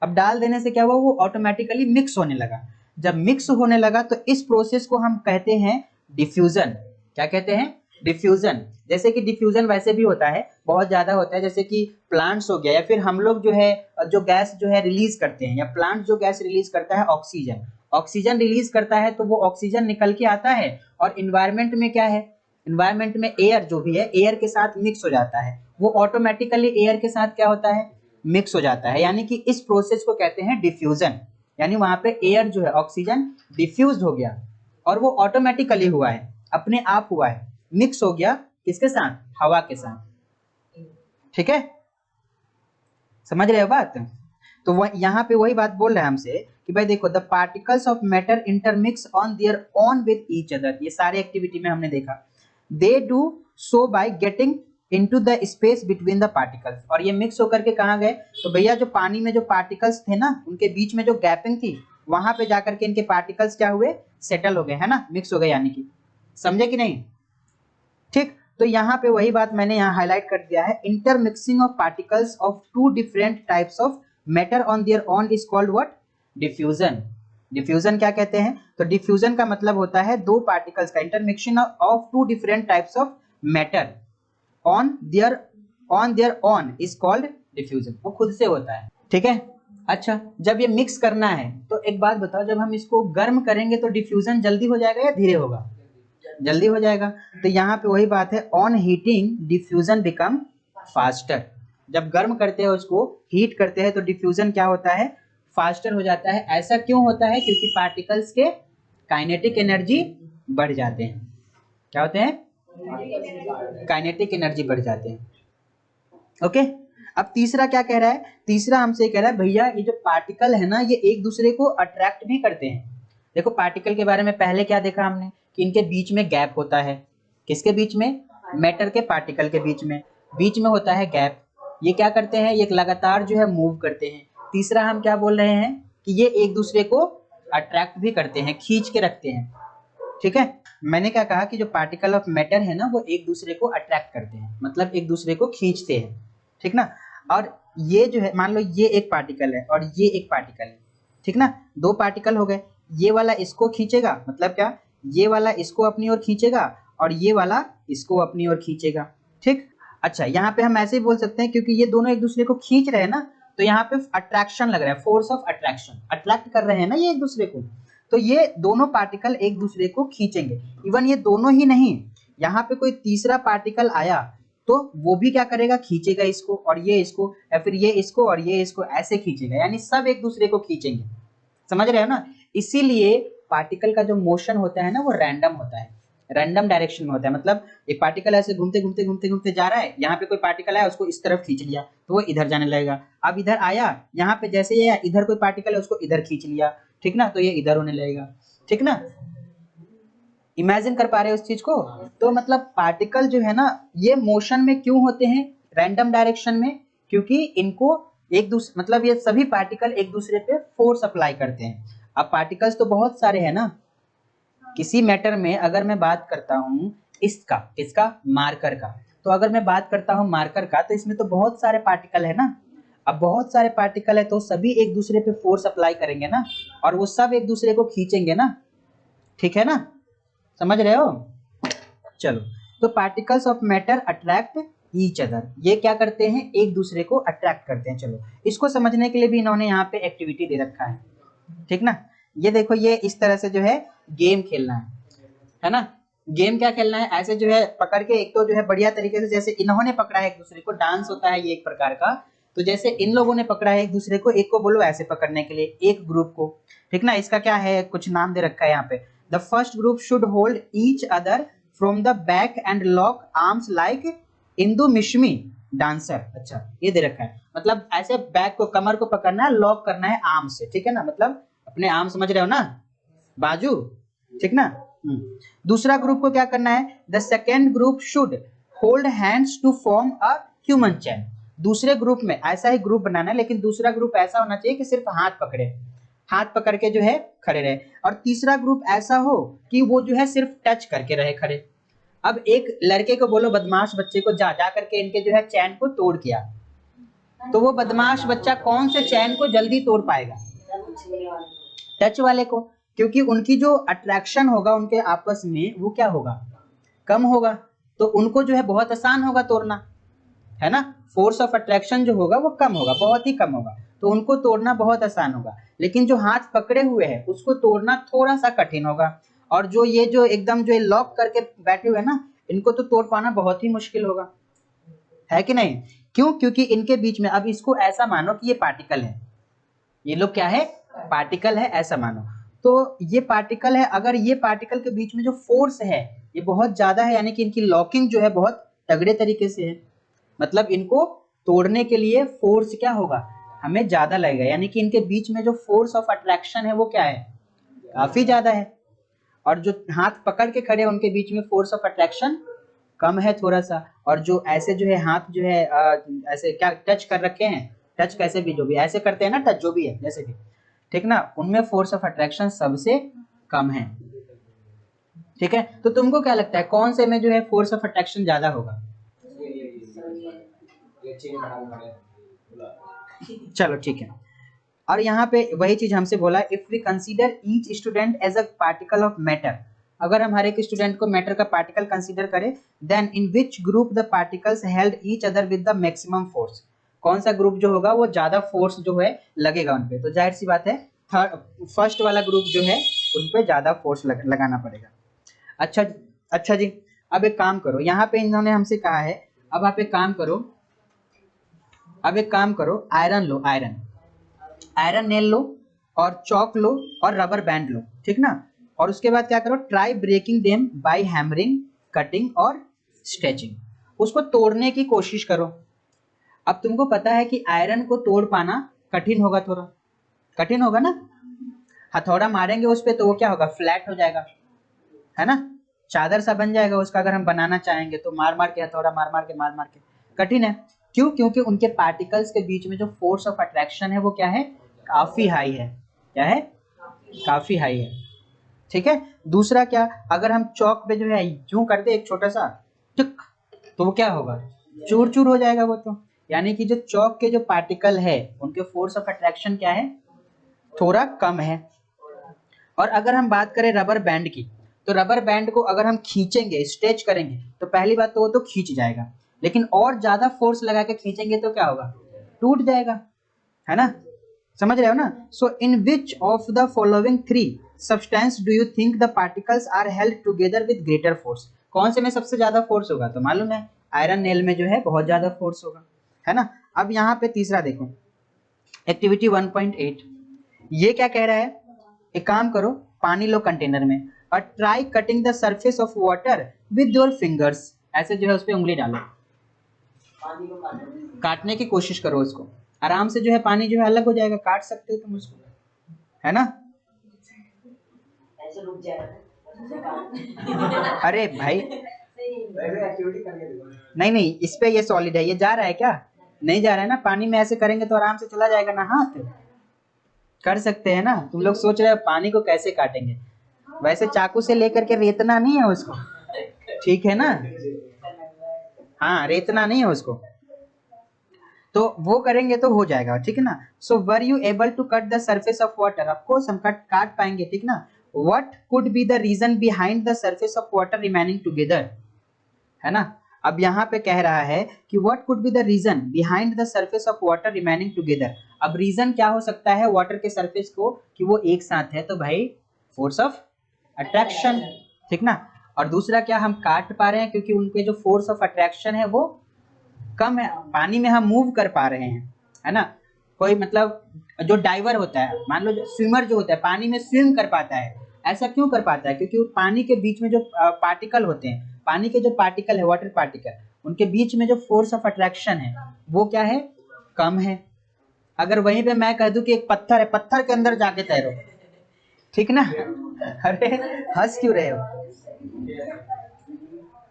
Speaker 1: अब डाल देने से क्या हुआ, वो ऑटोमेटिकली मिक्स होने लगा। जब मिक्स होने लगा तो इस प्रोसेस को हम कहते हैं डिफ्यूजन। क्या कहते हैं? डिफ्यूजन। जैसे कि डिफ्यूजन वैसे भी होता है, बहुत ज्यादा होता है, जैसे कि प्लांट्स हो गया, या फिर हम लोग जो है जो गैस जो है रिलीज करते हैं, या प्लांट जो गैस रिलीज करता है ऑक्सीजन, ऑक्सीजन रिलीज करता है तो वो ऑक्सीजन निकल के आता है और इन्वायरमेंट में क्या है, इन्वायरमेंट में एयर जो भी है एयर के साथ मिक्स हो जाता है, वो ऑटोमेटिकली एयर के साथ क्या होता है, मिक्स हो जाता है। यानी कि इस प्रोसेस को कहते हैं डिफ्यूजन। यानी वहां पे एयर जो है ऑक्सीजन डिफ्यूज हो गया और वो ऑटोमेटिकली हुआ है, अपने आप हुआ है, मिक्स हो गया किसके साथ, हवा के साथ। ठीक है, समझ रहे हो बात? तो वह यहाँ पे वही बात बोल रहा है हमसे कि भाई देखो, the particles of matter intermix on their own with each other, ये सारे एक्टिविटी में हमने देखा। They do so by getting into the space between the particles, और ये मिक्स होकर के कहाँ गए, तो भैया जो पानी में जो पार्टिकल्स थे ना, उनके बीच में जो गैपिंग थी, वहां पे जाकर के इनके पार्टिकल्स क्या हुए, सेटल हो गए, है ना, मिक्स हो गए। यानी कि समझे कि नहीं? ठीक, तो यहाँ पे वही बात मैंने यहाँ हाईलाइट कर दिया है, intermixing of particles of two different types of matter on their own is called what, diffusion. Diffusion क्या कहते हैं, तो डिफ्यूजन का मतलब होता है दो पार्टिकल्स का intermixing of two different types of matter on their own is called diffusion, वो खुद से होता है। ठीक है, अच्छा, जब ये मिक्स करना है तो एक बात बताओ, जब हम इसको गर्म करेंगे तो डिफ्यूजन जल्दी हो जाएगा या धीरे होगा, जल्दी हो जाएगा। तो यहाँ पे वही बात है, on heating diffusion become faster. जब गर्म करते हैं उसको, हीट करते हैं, तो डिफ्यूजन क्या होता है, फास्टर हो जाता है। ऐसा क्यों होता है, क्योंकि पार्टिकल्स के काइनेटिक एनर्जी बढ़ जाते हैं। क्या होते हैं, काइनेटिक एनर्जी बढ़ जाते हैं। ओके, अब तीसरा क्या कह रहा है, तीसरा हमसे कह रहा है भैया ये जो पार्टिकल है ना, ये एक दूसरे को अट्रैक्ट भी करते हैं। देखो पार्टिकल के बारे में पहले क्या देखा हमने, कि इनके बीच में गैप होता है, किसके बीच में, मैटर के पार्टिकल के बीच में होता है गैप। ये क्या करते हैं, ये लगातार जो है मूव करते हैं। तीसरा हम क्या बोल रहे हैं, कि ये एक दूसरे को अट्रैक्ट भी करते हैं, खींच के रखते हैं। ठीक है, मैंने क्या कहा कि जो पार्टिकल ऑफ मैटर है ना, वो एक दूसरे को अट्रैक्ट करते हैं, मतलब एक दूसरे को खींचते हैं। ठीक ना, और ये जो है, मान लो ये एक पार्टिकल है और ये एक पार्टिकल है, ठीक ना, दो पार्टिकल हो गए। ये वाला इसको खींचेगा, मतलब क्या, ये वाला इसको अपनी ओर खींचेगा और ये वाला इसको अपनी ओर खींचेगा। ठीक, अच्छा, यहाँ पे हम ऐसे ही बोल सकते हैं, क्योंकि ये दोनों एक दूसरे को खींच रहे हैं ना, तो यहाँ पे अट्रैक्शन लग रहा है, फोर्स ऑफ अट्रैक्शन, अट्रैक्ट कर रहे हैं ना ये एक दूसरे को, तो ये दोनों पार्टिकल एक दूसरे को खींचेंगे। इवन ये दोनों ही नहीं, यहाँ पे कोई तीसरा पार्टिकल आया तो वो भी क्या करेगा, खींचेगा इसको और ये इसको, या फिर ये इसको और ये इसको, ऐसे खींचेगा। यानी सब एक दूसरे को खींचेंगे। समझ रहे हो ना? इसीलिए पार्टिकल का जो मोशन होता है ना, वो रैंडम होता है, रैंडम डायरेक्शन में होता है। मतलब एक पार्टिकल ऐसे घूमते घूमते घूमते घूमते जा रहा है, यहाँ पे कोई पार्टिकल आया, उसको इस तरफ खींच लिया तो वो इधर जाने लगेगा। अब इधर आया, यहाँ पे जैसे ये इधर कोई पार्टिकल है, उसको इधर खींच लिया, ठीक ना, तो ये इधर होने लगेगा। ठीक ना, इमेजिन कर पा रहे हो उस चीज को? तो मतलब पार्टिकल जो है ना, ये मोशन में क्यों होते हैं, रैंडम डायरेक्शन में, क्योंकि इनको एक दूसरे, मतलब ये सभी पार्टिकल एक दूसरे पे फोर्स अप्लाई करते हैं। अब पार्टिकल्स तो बहुत सारे हैं ना, किसी मैटर में अगर मैं बात करता हूँ इसका मार्कर का, तो अगर मैं बात करता हूँ मार्कर का, तो इसमें तो बहुत सारे पार्टिकल है ना। अब बहुत सारे पार्टिकल है तो सभी एक दूसरे पे फोर्स अप्लाई करेंगे ना, और वो सब एक दूसरे को खींचेंगे ना। ठीक है ना, समझ रहे हो? चलो, तो particles of matter attract each other, ये क्या करते हैं, एक दूसरे को अट्रैक्ट करते हैं। चलो, इसको समझने के लिए भी इन्होंने यहाँ पे एक्टिविटी दे रखा है। ठीक ना, ये देखो, ये इस तरह से जो है गेम खेलना है ना। गेम क्या खेलना है, ऐसे जो है पकड़ के, एक तो जो है बढ़िया तरीके से, जैसे इन्होंने पकड़ा है एक दूसरे को, डांस होता है ये एक प्रकार का, तो जैसे इन लोगों ने पकड़ा है एक दूसरे को, एक को बोलो ऐसे पकड़ने के लिए, एक ग्रुप को। ठीक ना, इसका क्या है, कुछ नाम दे रखा है यहाँ पे, the first group should hold each other from the back and lock arms like Indu Mishmi dancer. अच्छा, ये दे रखा है, मतलब ऐसे बैक को, कमर को पकड़ना है, लॉक करना है आर्म से। ठीक है ना, मतलब अपने आर्म, समझ रहे हो ना, बाजू। ठीक ना, दूसरा ग्रुप को क्या करना है, the second group should hold hands to form a human chain. दूसरे ग्रुप में ऐसा ही ग्रुप बनाना है, लेकिन दूसरा ग्रुप ऐसा होना चाहिए कि सिर्फ हाथ पकड़े, हाथ पकड़ के जो है खड़े रहे। और तीसरा ग्रुप ऐसा हो कि वो जो है सिर्फ टच करके रहे खड़े। अब एक लड़के को बोलो, बदमाश बच्चे को, जा जा करके इनके जो है चैन को तोड़ किया, तो वो बदमाश बच्चा कौन से चैन को जल्दी तोड़ पाएगा? टच वाले को, क्योंकि उनकी जो अट्रैक्शन होगा उनके आपस में वो क्या होगा? कम होगा, तो उनको जो है बहुत आसान होगा तोड़ना, है ना। फोर्स ऑफ अट्रैक्शन जो होगा वो कम होगा, बहुत ही कम होगा, तो उनको तोड़ना बहुत आसान होगा। लेकिन जो हाथ पकड़े हुए हैं उसको तोड़ना थोड़ा सा कठिन होगा, और जो ये जो एकदम जो लॉक करके बैठे हुए हैं ना, इनको तो तोड़ पाना बहुत ही मुश्किल होगा, है कि नहीं? क्यों? क्योंकि इनके बीच में, अब इसको ऐसा मानो कि ये पार्टिकल है, ये लोग क्या है? पार्टिकल है, ऐसा मानो। तो ये पार्टिकल है, अगर ये पार्टिकल के बीच में जो फोर्स है ये बहुत ज्यादा है, यानी कि इनकी लॉकिंग जो है बहुत तगड़े तरीके से है, मतलब इनको तोड़ने के लिए फोर्स क्या होगा? हमें ज्यादा लगेगा, यानी कि इनके बीच में जो फोर्स ऑफ अट्रैक्शन है वो क्या है? काफी ज्यादा है। और जो हाथ पकड़ के खड़े हैं उनके बीच में फोर्स ऑफ अट्रैक्शन कम है थोड़ा सा, और जो ऐसे जो है हाथ जो है ऐसे क्या टच कर रखे हैं, टच कैसे भी जो भी ऐसे करते हैं ना, टच जो भी है जैसे भी, ठीक ना, उनमें फोर्स ऑफ अट्रैक्शन सबसे कम है। ठीक है, तो तुमको क्या लगता है कौन से में जो है फोर्स ऑफ अट्रैक्शन ज्यादा होगा? चलो ठीक है। और यहाँ पे वही चीज हमसे बोला, if we consider each student as a particle of matter, अगर हम हर एक स्टूडेंट को मैटर का पार्टिकल कंसीडर करें, then in which group the particles held each other with the maximum force, कौन सा ग्रुप जो होगा वो ज्यादा फोर्स जो है लगेगा उनपे? तो जाहिर सी बात है फर्स्ट वाला ग्रुप जो है उनपे ज्यादा फोर्स लगाना पड़ेगा। अच्छा जी, अब एक काम करो, यहाँ पे इन्होंने हमसे कहा है, अब आप एक काम करो, आयरन लो, आयरन नेल लो और चौक लो और रबर बैंड लो, ठीक ना। और उसके बाद क्या करो, try breaking them by hammering, cutting और स्ट्रेचिंग, उसको तोड़ने की कोशिश करो। अब तुमको पता है कि आयरन को तोड़ पाना कठिन होगा, थोड़ा कठिन होगा ना, हथौड़ा मारेंगे उस पे तो वो क्या होगा? फ्लैट हो जाएगा, है ना, चादर सा बन जाएगा उसका, अगर हम बनाना चाहेंगे तो मार मार के, हथौड़ा मार मार के कठिन है। क्यों? क्योंकि उनके पार्टिकल्स के बीच में जो फोर्स ऑफ अट्रैक्शन है वो क्या है? काफी हाई है। क्या है? काफी हाई है। ठीक है। दूसरा क्या, अगर हम चौक पे जो है यूं करते एक छोटा सा टिक, तो वो क्या होगा? चूर चूर हो जाएगा वो तो। यानी कि जो चौक के जो पार्टिकल है उनके फोर्स ऑफ अट्रैक्शन क्या है? थोड़ा कम है। और अगर हम बात करें रबर बैंड की, तो रबर बैंड को अगर हम खींचेंगे, स्ट्रेच करेंगे, तो पहली बात तो वो तो खींच जाएगा, लेकिन और ज्यादा फोर्स लगा के खींचेंगे तो क्या होगा? टूट जाएगा, है ना। समझ रहे हो ना। So in which of the following 3 substance do you think the particles are held together with greater force, कौन से में सबसे ज्यादा फोर्स होगा? तो मालूम है आयरन नेल में जो है बहुत ज्यादा फोर्स होगा, है ना। अब यहाँ पे तीसरा देखो, एक्टिविटी 1.8, ये क्या कह रहा है? एक काम करो, पानी लो कंटेनर में और try cutting the surface of water with your fingers, ऐसे जो है उस पे उंगली डालो, काटने की कोशिश करो उसको, आराम से जो है पानी जो है अलग हो जाएगा, काट सकते हो तुम उसको, है ना। ऐसे रुक जाएगा। अरे भाई नहीं, इस पे ये सॉलिड है, ये जा रहा है क्या? नहीं जा रहा है ना, पानी में ऐसे करेंगे तो आराम से चला जाएगा ना, हाथ कर सकते हैं ना। तुम लोग सोच रहे हो पानी को कैसे काटेंगे, वैसे चाकू से लेकर के रेतना नहीं है उसको, ठीक है ना। हाँ, रेतना नहीं है उसको, तो वो करेंगे तो हो जाएगा, ठीक है ना। So were you able to cut the surface of water, of course हम काट पाएंगे, ठीक ना। What could be the reason behind the surface of water remaining together, है ना। अब यहाँ पे कह रहा है कि what could be the reason behind the surface of water remaining together. अब रीजन क्या हो सकता है वाटर के सरफेस को कि वो एक साथ है? तो भाई फोर्स ऑफ अट्रैक्शन, ठीक ना। और दूसरा क्या, हम काट पा रहे हैं क्योंकि उनके जो फोर्स ऑफ अट्रैक्शन है वो कम है, पानी में हम मूव कर पा रहे हैं, है ना। कोई मतलब जो डाइवर होता है, मान लो स्विमर जो होता है पानी में स्विम कर पाता है, ऐसा क्यों कर पाता है? क्योंकि पानी के बीच में जो पार्टिकल होते हैं, पानी के जो पार्टिकल है, वाटर पार्टिकल, उनके बीच में जो फोर्स ऑफ अट्रैक्शन है वो क्या है? कम है। अगर वहीं पे मैं कह दूं कि एक पत्थर है, पत्थर के अंदर जाके तैरो, ठीक ना। अरे हंस क्यों रहे हो?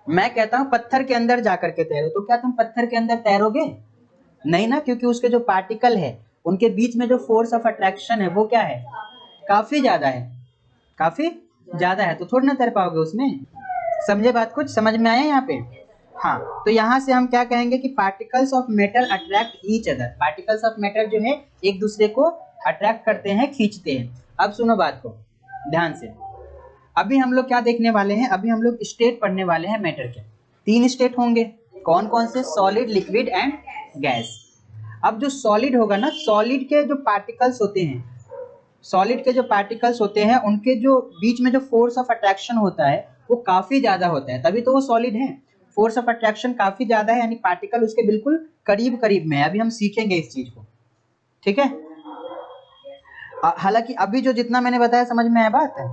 Speaker 1: मैं कहता हूं पत्थर के अंदर जाकर के तैरो, तो क्या तुम पत्थर के अंदर तैरोगे? नहीं ना, क्योंकि उसके जो पार्टिकल है उनके बीच में जो फोर्स ऑफ अट्रैक्शन है वो क्या है? काफी ज्यादा है, काफी ज्यादा है, तो थोड़ी ना तैर पाओगे उसमें, समझे बात, कुछ समझ में आया यहाँ पे? हाँ, तो यहाँ से हम क्या कहेंगे कि particles of matter attract each other. Particles of matter जो है एक दूसरे को अट्रैक्ट करते हैं, खींचते हैं। अब सुनो बात को ध्यान से। अभी हम लोग क्या देखने वाले हैं, अभी हम लोग स्टेट पढ़ने वाले हैं मैटर के। 3 स्टेट होंगे, कौन कौन से? Solid, liquid and gas. अब जो सॉलिड होगा ना, सॉलिड के जो पार्टिकल्स होते हैं, सॉलिड के जो पार्टिकल्स होते हैं उनके जो बीच में जो फोर्स ऑफ अट्रैक्शन होता है वो काफी ज्यादा होता है, तभी तो वो सॉलिड है। फोर्स ऑफ अट्रैक्शन काफी ज्यादा है, यानी पार्टिकल उसके बिल्कुल करीब करीब में है। अभी हम सीखेंगे इस चीज को, ठीक है। हालांकि अभी जो जितना मैंने बताया समझ में आया बात है।